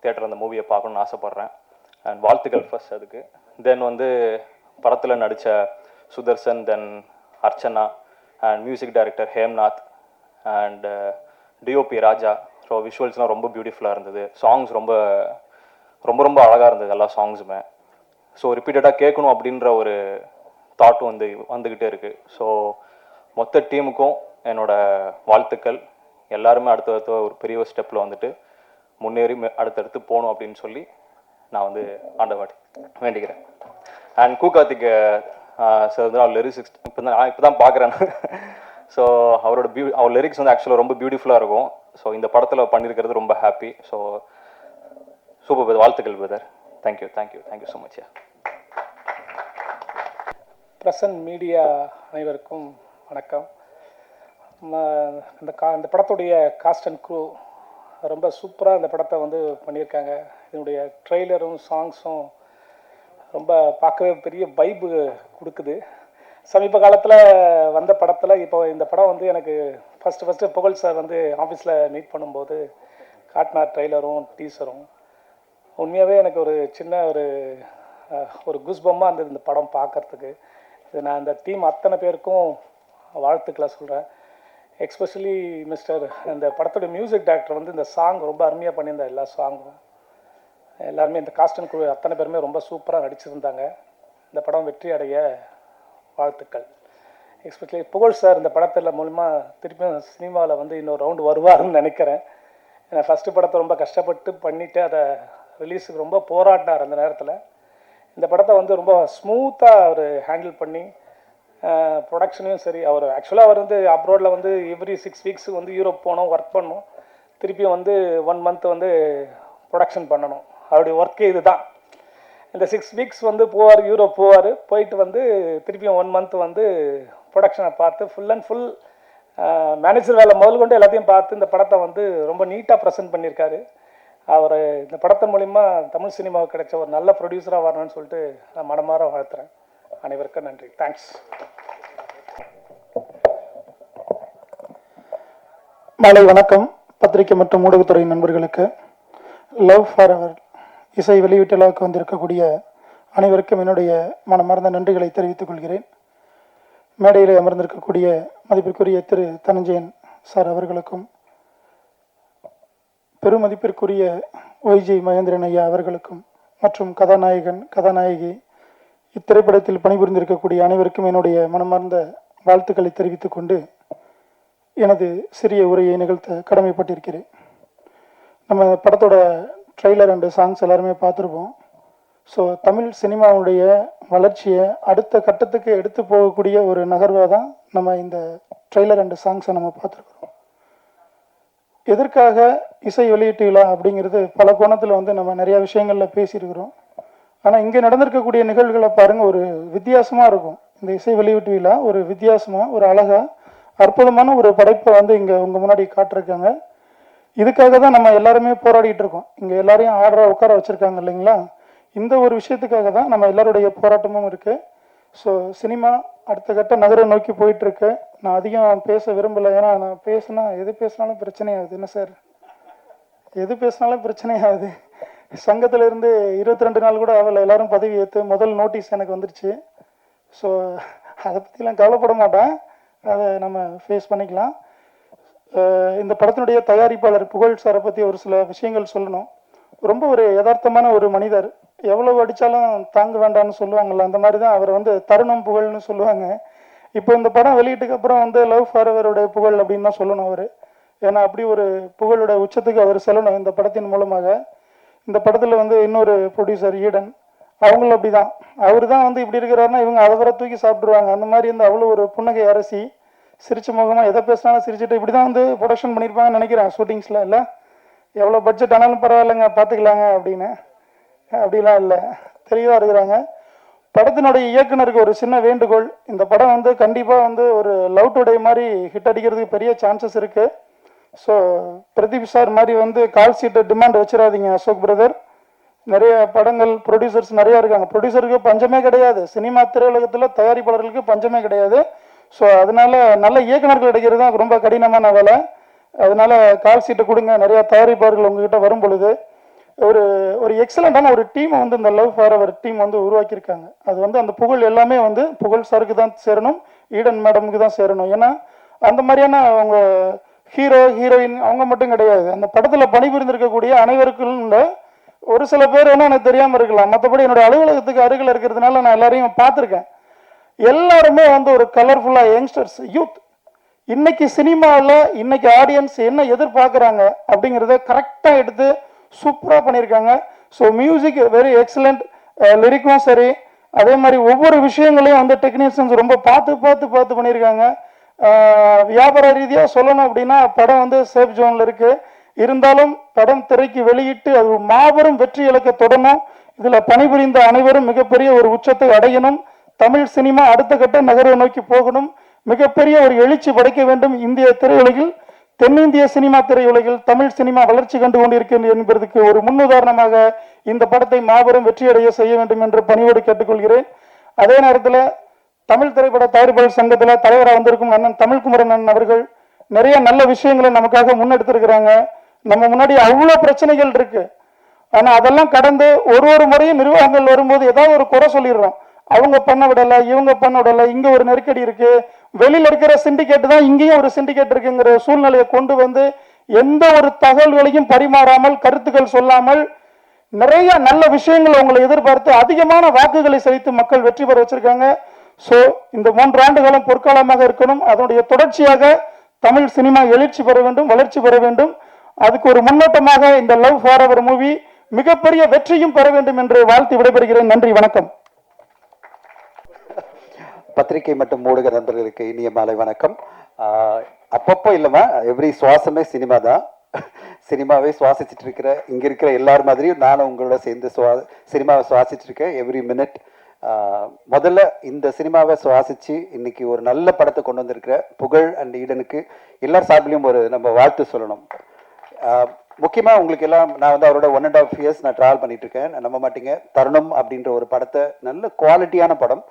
தியேட்டர் அந்த மூவியை பார்க்கணுன்னு ஆசைப்பட்றேன். அண்ட் வாழ்த்துக்கள் ஃபர்ஸ்ட் அதுக்கு. தென் வந்து படத்தில் நடித்த Sudarshan, then Archana, and music director Hemnath, and DOP Raja. So விஷுவல்ஸ்லாம் ரொம்ப பியூட்டிஃபுல்லாக இருந்தது. சாங்ஸ் ரொம்ப ரொம்ப ரொம்ப அழகாக இருந்தது எல்லா சாங்ஸுமே. ஸோ ரிப்பீட்டடாக கேட்கணும் அப்படின்ற ஒரு தாட்டும் வந்துக்கிட்டே இருக்குது. ஸோ மொத்த டீமுக்கும் என்னோடய வாழ்த்துக்கள். எல்லாருமே அடுத்தடுத்த ஒரு பெரிய ஒரு ஸ்டெப்பில் வந்துட்டு முன்னேறி அடுத்தடுத்து போகணும் அப்படின்னு சொல்லி நான் வந்து ஆண்டவாடி வேண்டிக்கிறேன். அண்ட் கார்த்திக் சார் வந்து அவர் லிரிக்ஸ் இப்போ தான் பார்க்குறேன். ஸோ அவர் லிரிக்ஸ் வந்து ஆக்சுவலாக ரொம்ப பியூட்டிஃபுல்லாக இருக்கும். ஸோ இந்த படத்தில் பண்ணியிருக்கிறது ரொம்ப ஹாப்பி. ஸோ சூப்பர் பிரதர், வாழ்த்துக்கள் brother. Thank you thank you thank you so much. Present media அனைவருக்கும் வணக்கம். இந்த படத்துடைய காஸ்ட் அண்ட் க்ரூ ரொம்ப சூப்பராக இந்த படத்தை வந்து பண்ணியிருக்காங்க. இதனுடைய ட்ரெய்லரும் சாங்ஸும் ரொம்ப பார்க்கவே பெரிய வைப்பு கொடுக்குது. சமீப காலத்தில் வந்த படத்தில் இப்போ இந்த படம் வந்து எனக்கு ஃபஸ்ட்டு புகழ் சார் வந்து ஆஃபீஸில் மீட் பண்ணும்போது காட்டினார் ட்ரெய்லரும் டீசரும். உண்மையாகவே எனக்கு ஒரு சின்ன ஒரு குஸ்பம்மாக இருந்தது இந்த படம் பார்க்குறதுக்கு. இது நான் இந்த டீம் அத்தனை பேருக்கும் வாழ்த்துக்களை சொல்கிறேன். எக்ஸ்பெஷலி இந்த படத்தோட மியூசிக் டைரக்டர் வந்து இந்த சாங் ரொம்ப அருமையாக பண்ணியிருந்தார். எல்லா சாங்கும் எல்லாருமே இந்த காஸ்ட் அண்ட் க்ரூ அத்தனை பேருமே ரொம்ப சூப்பராக நடிச்சிருந்தாங்க. இந்த படம் வெற்றி அடைய வாழ்த்துக்கள். எக்ஸ்பெஷலி புகழ் சார் இந்த படத்தில் மூலமா திருப்பியும் சினிமாவில் வந்து இன்னொரு ரவுண்டு வருவாருன்னு நினைக்கிறேன். ஏன்னா ஃபஸ்ட்டு படத்தை ரொம்ப கஷ்டப்பட்டு பண்ணிவிட்டு அதை ரிலீஸுக்கு ரொம்ப போராடினார். அந்த நேரத்தில் இந்த படத்தை வந்து ரொம்ப ஸ்மூத்தாக அவர் ஹேண்டில் பண்ணி ப்ரொடக்ஷனையும் சரி, அவர் வந்து அப்ரோடில் வந்து எவ்ரி 6 வீக்ஸுக்கு வந்து யூரோப் போனோம், ஒர்க் பண்ணோம். திருப்பியும் வந்து 1 மந்த் வந்து ப்ரொடக்ஷன் பண்ணணும். அவருடைய ஒர்க்கே இது தான். இந்த 6 வீக்ஸ் வந்து போவார், யூரோப் போவார். போயிட்டு வந்து திருப்பியும் 1 மந்த் வந்து ப்ரொடக்ஷனை பார்த்து ஃபுல் அண்ட் ஃபுல் மேனேஜர் வேலை முதல் கொண்டு எல்லாத்தையும் பார்த்து இந்த படத்தை வந்து ரொம்ப நீட்டாக ப்ரெசென்ட் பண்ணியிருக்காரு. அவர் இந்த படத்தின் மூலிமா தமிழ் சினிமாவுக்கு கிடைச்ச ஒரு நல்ல ப்ரொடியூசராக வரணும்னு சொல்லிட்டு நான் மனமாற வாழ்த்துறேன். அனைவருக்கும் நன்றி. தேங்க்ஸ். மாலை வணக்கம். பத்திரிகை மற்றும் ஊடகத்துறை நண்பர்களுக்கு லவ் ஃபார் எவர் இசை வெளியீட்டலாவுக்கு வந்திருக்கக்கூடிய அனைவருக்கும் என்னுடைய மனமார்ந்த நன்றிகளை தெரிவித்துக் கொள்கிறேன். மேடையில் அமர்ந்திருக்கக்கூடிய மதிப்பிற்குரிய திரு தனஞ்சயன் சார் அவர்களுக்கும், பெருமதிப்பிற்குரிய ஒய்ஜி மகேந்திரன் ஐயா அவர்களுக்கும், மற்றும் கதாநாயகன் கதாநாயகி இத்திரைப்படத்தில் பணிபுரிந்திருக்கக்கூடிய அனைவருக்கும் என்னுடைய மனமார்ந்த வாழ்த்துக்களை தெரிவித்துக் கொண்டு, எனது சிறிய உரையை நிகழ்த்த கடமைப்பட்டிருக்கிறேன். நம்ம படத்தோட ட்ரெய்லர் அண்டு சாங்ஸ் எல்லாருமே பார்த்துருப்போம். ஸோ தமிழ் சினிமாவுடைய வளர்ச்சியை அடுத்த கட்டத்துக்கு எடுத்து போகக்கூடிய ஒரு நகர்வாக தான் நம்ம இந்த ட்ரெய்லர் அண்டு சாங்ஸை நம்ம பார்த்துருக்குறோம். எதற்காக இசை வெளியீட்டு விழா அப்படிங்கிறது பல கோணத்தில் வந்து நம்ம நிறையா விஷயங்களில் பேசியிருக்கிறோம். ஆனால் இங்கே நடந்திருக்கக்கூடிய நிகழ்வுகளை பாருங்கள், ஒரு வித்தியாசமாக இருக்கும். இந்த இசை வெளியீட்டு விழா ஒரு வித்தியாசமாக, ஒரு அழகாக, அற்புதமான ஒரு படைப்பை வந்து இங்கே உங்கள் முன்னாடி காட்டிருக்காங்க. இதுக்காக தான் நம்ம எல்லாருமே போராடிட்டு இருக்கோம். இங்கே எல்லாரையும் ஆர்டராக உட்கார வச்சுருக்காங்க இல்லைங்களா? இந்த ஒரு விஷயத்துக்காக தான் நம்ம எல்லாருடைய போராட்டமும் இருக்குது. ஸோ சினிமா அடுத்த கட்ட நகரை நோக்கி போயிட்டுருக்கு. நான் அதிகம் பேச விரும்பலை, ஏன்னா நான் எது பேசினாலும் பிரச்சனையாகுது. என்ன சார், எது பேசினாலும் பிரச்சனையாகுது. சங்கத்திலேருந்து 22 நாள் கூட ஆகலை, எல்லாரும் பதவி ஏற்று முதல் நோட்டீஸ் எனக்கு வந்துருச்சு. ஸோ அதை பற்றிலாம் கவலைப்பட மாட்டேன், அதை நம்ம ஃபேஸ் பண்ணிக்கலாம். இந்த படத்தினுடைய தயாரிப்பாளர் புகழ் சாரை பற்றி ஒரு சில விஷயங்கள் சொல்லணும். ரொம்ப ஒரு யதார்த்தமான ஒரு மனிதர். எவ்வளவு அடித்தாலும் தாங்க வேண்டாம்னு சொல்லுவாங்கள்ல, அந்த மாதிரி தான் அவர் வந்து தருணம் புகழ்னு சொல்லுவாங்க. இப்போ இந்த படம் வெளியீட்டுக்கு அப்புறம் வந்து லவ் ஃபார் எவருடைய புகழ் அப்படின்னு தான் சொல்லணும் அவர். ஏன்னா அப்படி ஒரு புகழோட உச்சத்துக்கு அவர் செல்லணும் இந்த படத்தின் மூலமாக. இந்த படத்தில் வந்து இன்னொரு ப்ரொடியூசர் ஈடன், அவங்களும் அப்படி தான். அவர் தான் வந்து இப்படி இருக்கிறாருன்னா இவங்க அதை வர தூக்கி சாப்பிட்ருவாங்க. அந்த மாதிரி வந்து அவ்வளோ ஒரு புன்னகை அரசி, சிரிச்ச முகமாக எதை பேசினாலும் சிரிச்சுட்டு இப்படி தான் வந்து ப்ரொடக்ஷன் பண்ணியிருப்பாங்கன்னு நினைக்கிறேன். ஷூட்டிங்ஸில் இல்லை, எவ்வளோ பட்ஜெட் ஆனாலும் பரவாயில்லைங்க பார்த்துக்கலாங்க அப்படின்னு. அப்படிலாம் இல்லை, தெளிவாக இருக்கிறாங்க. படத்தினுடைய இயக்குனருக்கு ஒரு சின்ன வேண்டுகோள், இந்த படம் வந்து கண்டிப்பாக வந்து ஒரு லவ் டுடே மாதிரி ஹிட் அடிக்கிறதுக்கு பெரிய சான்சஸ் இருக்குது. ஸோ பிரதீப் சார் மாதிரி வந்து கால் சீட்டு டிமாண்ட் வச்சிடாதீங்க அசோக் பிரதர். நிறைய படங்கள் ப்ரொடியூசர்ஸ் நிறையா இருக்காங்க. ப்ரொடியூசருக்கு பஞ்சமே கிடையாது, சினிமா திரையுலகத்தில் தயாரிப்பாளர்களுக்கு பஞ்சமே கிடையாது. ஸோ அதனால நல்ல இயக்குனர்கள் கிடைக்கிறது தான் ரொம்ப கடினமான வேலை. அதனால கால் சீட்டு கொடுங்க. நிறையா தயாரிப்பாளர்கள் உங்ககிட்ட வரும் பொழுது ஒரு எக்ஸலண்டான ஒரு டீமை வந்து இந்த லவ் ஃபார் எவர் டீம் வந்து உருவாக்கியிருக்காங்க. அது வந்து அந்த புகழ் எல்லாமே வந்து புகழ் சாருக்கு தான் சேரணும், ஈடன் மேடமுக்கு தான் சேரணும். ஏன்னா அந்த மாதிரியான அவங்க ஹீரோ ஹீரோயின் அவங்க மட்டும் கிடையாது, அந்த படத்தில் பணிபுரிந்திருக்கக்கூடிய அனைவருக்கும் ஒரு சில பேர் வேணால் எனக்கு தெரியாமல் இருக்கலாம். மற்றபடி என்னுடைய அலுவலகத்துக்கு அருகில் இருக்கிறதுனால நான் எல்லாரையும் பார்த்துருக்கேன். எல்லாருமே வந்து ஒரு கலர்ஃபுல்லாக யங்ஸ்டர்ஸ், யூத். இன்னைக்கு சினிமாவில் இன்னைக்கு ஆடியன்ஸ் என்ன எதிர்பார்க்குறாங்க அப்படிங்கிறத கரெக்டாக எடுத்து சூப்பராக பண்ணியிருக்காங்க. ஸோ மியூசிக் வெரி எக்ஸலண்ட், லிரிக்கும் சரி, அதே மாதிரி ஒவ்வொரு விஷயங்களையும் வந்து டெக்னீஷியன்ஸ் ரொம்ப பார்த்து பண்ணியிருக்காங்க. வியாபார ரீதியாக சொல்லணும் அப்படின்னா படம் வந்து சேஃப் ஜோனில் இருக்குது. இருந்தாலும் படம் திரைக்கு வெளியிட்டு அது மாபெரும் வெற்றி இலக்க தொடரணும். இதில் பணிபுரிந்த அனைவரும் மிகப்பெரிய ஒரு உச்சத்தை அடையணும். தமிழ் சினிமா அடுத்த கட்ட நகர்வை நோக்கி போகணும். மிகப்பெரிய ஒரு எழுச்சி படைக்க வேண்டும். இந்திய திரையுலகில், தென்னிந்திய சினிமா திரையுலகில் தமிழ் சினிமா வளர்ச்சி கண்டு கொண்டிருக்கிறது என்பதற்கு ஒரு முன்னுதாரணமாக இந்த படத்தை மாபெரும் வெற்றியடைய செய்ய வேண்டும் என்று பணியோடு கேட்டுக்கொள்கிறேன். அதே நேரத்தில் தமிழ் திரைப்பட தயாரிப்பாளர் சங்கத்தில் தலைவராக வந்திருக்கும் அண்ணன் தமிழ்குமரன் அண்ணன் அவர்கள் நிறைய நல்ல விஷயங்களை நமக்காக முன்னெடுத்திருக்கிறாங்க. நம்ம முன்னாடி அவ்வளோ பிரச்சனைகள் இருக்கு. ஆனால் அதெல்லாம் கடந்து ஒரு முறையும் நிர்வாகங்கள் வரும்போது ஏதாவது ஒரு குறை சொல்லிடுறோம். அவங்க பண்ண விடலை, இவங்க பண்ண விடலை, இங்கே ஒரு நெருக்கடி இருக்கு, வெளியில் இருக்கிற சிண்டிகேட் தான் இங்கேயும் ஒரு சிண்டிகேட் இருக்குங்கிற சூழ்நிலையை கொண்டு வந்து எந்த ஒரு தகவல்களையும் பரிமாறாமல், கருத்துக்கள் சொல்லாமல், நிறைய நல்ல விஷயங்களை உங்களை எதிர்பார்த்து அதிகமான வாக்குகளை செலுத்தி மக்கள் வெற்றி பெற வச்சிருக்காங்க. ஸோ இந்த 3 ஆண்டு காலம் பொற்காலமாக இருக்கணும். அதனுடைய தொடர்ச்சியாக தமிழ் சினிமா எழுச்சி பெற வேண்டும், வளர்ச்சி பெற வேண்டும். அதுக்கு ஒரு முன்னோட்டமாக இந்த லவ் ஃபார் எவர் மூவி மிகப்பெரிய வெற்றியும் பெற வேண்டும் என்று வாழ்த்து விடைபெறுகிறேன். நன்றி, வணக்கம். பத்திரிகை மற்றும் ஊடக நண்பர்களுக்கு இனிய மாலை வணக்கம். அப்பப்போ இல்லைம்மா, எவ்ரி சுவாசமே சினிமா தான். சினிமாவை சுவாசிச்சுட்டு இருக்கிற இங்கே இருக்கிற எல்லார் மாதிரியும் நானும் உங்களோட சேர்ந்து சினிமாவை சுவாசிச்சுட்டு இருக்கேன் எவ்ரி மினிட். முதல்ல இந்த சினிமாவை சுவாசித்து இன்னைக்கு ஒரு நல்ல படத்தை கொண்டு வந்திருக்கிற புகழ் அண்ட் ஈடனுக்கு எல்லார் சார்பிலையும் ஒரு நம்ம வாழ்த்து சொல்லணும். முக்கியமாக உங்களுக்கு எல்லாம் நான் வந்து அவரோட 1.5 years நான் ட்ராவல் பண்ணிட்டு இருக்கேன். நம்ப மாட்டீங்க, தருணம் அப்படின்ற ஒரு படத்தை, நல்ல குவாலிட்டியான படம்,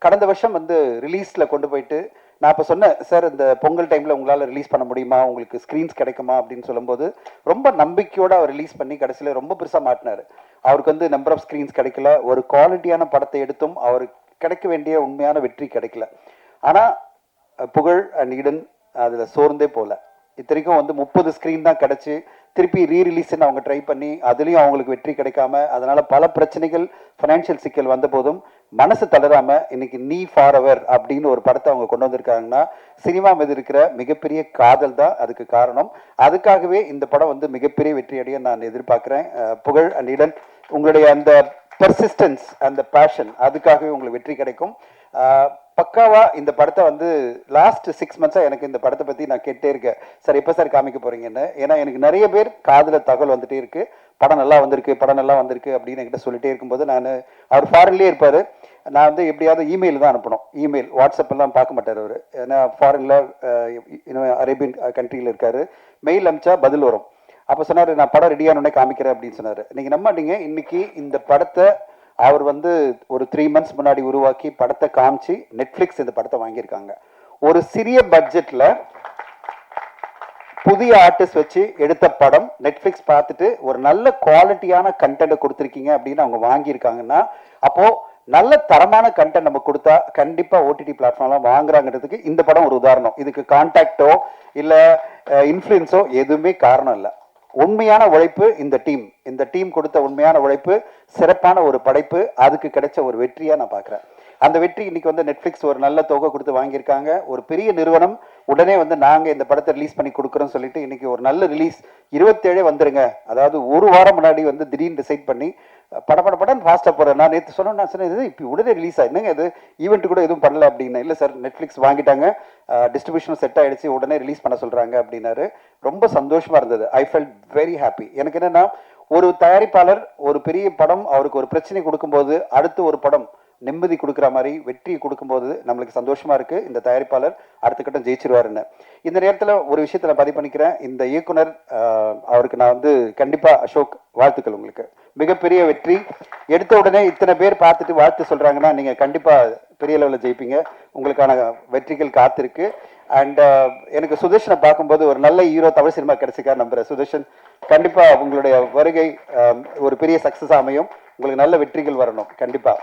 கடந்த வருஷம் வந்து ரிலீஸில் கொண்டு போயிட்டு நான் இப்போ சொன்னேன், சார் இந்த பொங்கல் டைமில் உங்களால் ரிலீஸ் பண்ண முடியுமா, உங்களுக்கு ஸ்க்ரீன்ஸ் கிடைக்குமா அப்படின்னு சொல்லும்போது ரொம்ப நம்பிக்கையோடு அவர் ரிலீஸ் பண்ணி கடைசியில் ரொம்ப பெருசாக மாட்டினார். அவருக்கு வந்து நம்பர் ஆஃப் ஸ்க்ரீன்ஸ் கிடைக்கல, ஒரு குவாலிட்டியான படத்தை எடுத்தும் அவருக்கு கிடைக்க வேண்டிய உண்மையான வெற்றி கிடைக்கல. ஆனால் புகழ் அண்ட் ஈடன் அதில் சோர்ந்தே போகல. இத்தனைக்கும் வந்து 30 ஸ்க்ரீன் தான் கிடச்சி திருப்பி ரீரிலீஸ்ன்னு அவங்க ட்ரை பண்ணி அதுலேயும் அவங்களுக்கு வெற்றி கிடைக்காம அதனால் பல பிரச்சனைகள் ஃபைனான்ஷியல் சிக்கல் வந்த போதும் மனசு தளராம இன்னைக்கு நீ ஃபார் எவர் அப்படின்னு ஒரு படத்தை அவங்க கொண்டு வந்திருக்காங்கன்னா சினிமா மீது இருக்கிற மிகப்பெரிய காதல் தான் அதுக்கு காரணம். அதுக்காகவே இந்த படம் வந்து மிகப்பெரிய வெற்றி அடைய நான் எதிர்பார்க்குறேன். புகழ் அண்ட் ஈடன், உங்களுடைய அந்த பெர்சிஸ்டன்ஸ், அந்த பேஷன், அதுக்காகவே உங்களுக்கு வெற்றி கிடைக்கும். பக்காவா இந்த படத்தை வந்து லாஸ்ட் 6 months எனக்கு இந்த படத்தை பற்றி நான் கேட்டே இருக்கேன், சார் எப்போ சார் காமிக்க போறீங்கன்னு. ஏன்னா எனக்கு நிறைய பேர் காதில் தகவல் வந்துட்டே இருக்கு, படம் நல்லா வந்திருக்கு படம் நல்லா வந்திருக்கு அப்படின்னு என்கிட்ட சொல்லிட்டே இருக்கும்போது அவர் ஃபாரின்லேயே இருப்பார், நான் வந்து எப்படியாவது இமெயில் தான் அனுப்பணும். இமெயில், வாட்ஸ்அப் எல்லாம் பார்க்க மாட்டார் அவர், ஏன்னா ஃபாரின்ல அரேபியன் கண்ட்ரியில் இருக்காரு. மெயில் அனுப்பிச்சா பதில் வரும். அப்போ சொன்னார் நான் படம் ரெடியானோடனே காமிக்கிறேன் அப்படின்னு சொன்னார். நீங்கள் நம்ப மாட்டீங்க, இன்னைக்கு இந்த படத்தை அவர் வந்து ஒரு 3 months முன்னாடி உருவாக்கி படத்தை காமிச்சு நெட்ஃப்ளிக்ஸ் இந்த படத்தை வாங்கியிருக்காங்க. ஒரு சிறிய பட்ஜெட்டில் புதிய ஆர்டிஸ்ட் வச்சு எடுத்த படம் நெட்ஃப்ளிக்ஸ் பார்த்துட்டு ஒரு நல்ல குவாலிட்டியான கண்டென்ட் கொடுத்துருக்கீங்க அப்படின்னு அவங்க வாங்கியிருக்காங்கன்னா அப்போ நல்ல தரமான கண்டென்ட் நம்ம கொடுத்தா கண்டிப்பா ஓடிடி பிளாட்ஃபார்ம்லாம் வாங்குறாங்கிறதுக்கு இந்த படம் ஒரு உதாரணம். இதுக்கு கான்டாக்டோ இல்ல இன்ஃப்ளூயன்ஸோ எதுவுமே காரணம் இல்லை. உண்மையான உழைப்பு இந்த டீம் கொடுத்த உண்மையான உழைப்பு, சிறப்பான ஒரு படைப்பு, அதுக்கு கிடைச்ச ஒரு வெற்றியா நான் பார்க்குறேன். அந்த வெற்றி இன்னைக்கு வந்து நெட்ஃப்ளிக்ஸ் ஒரு நல்ல தொகை கொடுத்து வாங்கியிருக்காங்க. ஒரு பெரிய நிறுவனம் உடனே வந்து நாங்கள் இந்த படத்தை ரிலீஸ் பண்ணி கொடுக்குறோம்னு சொல்லிட்டு இன்னைக்கு ஒரு நல்ல ரிலீஸ் 27 வந்துருங்க, அதாவது ஒரு வாரம் முன்னாடி வந்து திடீர்னு டிசைட் பண்ணி படன்னு ஃபாஸ்ட்டாக போகிறேன். நான் நேற்று சொன்னேன் இது இப்போ உடனே ரிலீஸ் ஆகிடுங்க, இது ஈவெண்ட் கூட எதுவும் பண்ணல அப்படின்னு. இல்லை சார், நெட்ஃப்ளிக்ஸ் வாங்கிட்டாங்க, டிஸ்ட்ரிபியூஷன் செட் ஆகிடுச்சு, உடனே ரிலீஸ் பண்ண சொல்கிறாங்க அப்படின்னாரு. ரொம்ப சந்தோஷமாக இருந்தது. I felt very happy. எனக்கு என்னென்னா, ஒரு தயாரிப்பாளர் ஒரு பெரிய படம் அவருக்கு ஒரு பிரச்சனை கொடுக்கும்போது அடுத்து ஒரு படம் நிம்மதி கொடுக்குற மாதிரி வெற்றி கொடுக்கும்போது நம்மளுக்கு சந்தோஷமா இருக்கு. இந்த தயாரிப்பாளர் அடுத்த கட்டம் ஜெயிச்சிருவாருன்னு. இந்த நேரத்தில் ஒரு விஷயத்தை நான் பதிவு பண்ணிக்கிறேன். இந்த இயக்குனர் அவருக்கு நான் வந்து கண்டிப்பா அசோக், வாழ்த்துக்கள், உங்களுக்கு மிகப்பெரிய வெற்றி. எடுத்த உடனே இத்தனை பேர் பார்த்துட்டு வாழ்த்து சொல்றாங்கன்னா நீங்க கண்டிப்பா பெரிய லெவலில் ஜெயிப்பீங்க. உங்களுக்கான வெற்றிகள் காத்திருக்கு. அண்ட் எனக்கு சுதர்ஷனை பார்க்கும்போது ஒரு நல்ல ஹீரோ தமிழ் சினிமா கிடைச்சிக்கா நம்புறேன். சுதர்ஷன், கண்டிப்பா உங்களுடைய வருகை ஒரு பெரிய சக்சஸ் அமையும். உங்களுக்கு நல்ல வெற்றிகள் வரணும் கண்டிப்பா.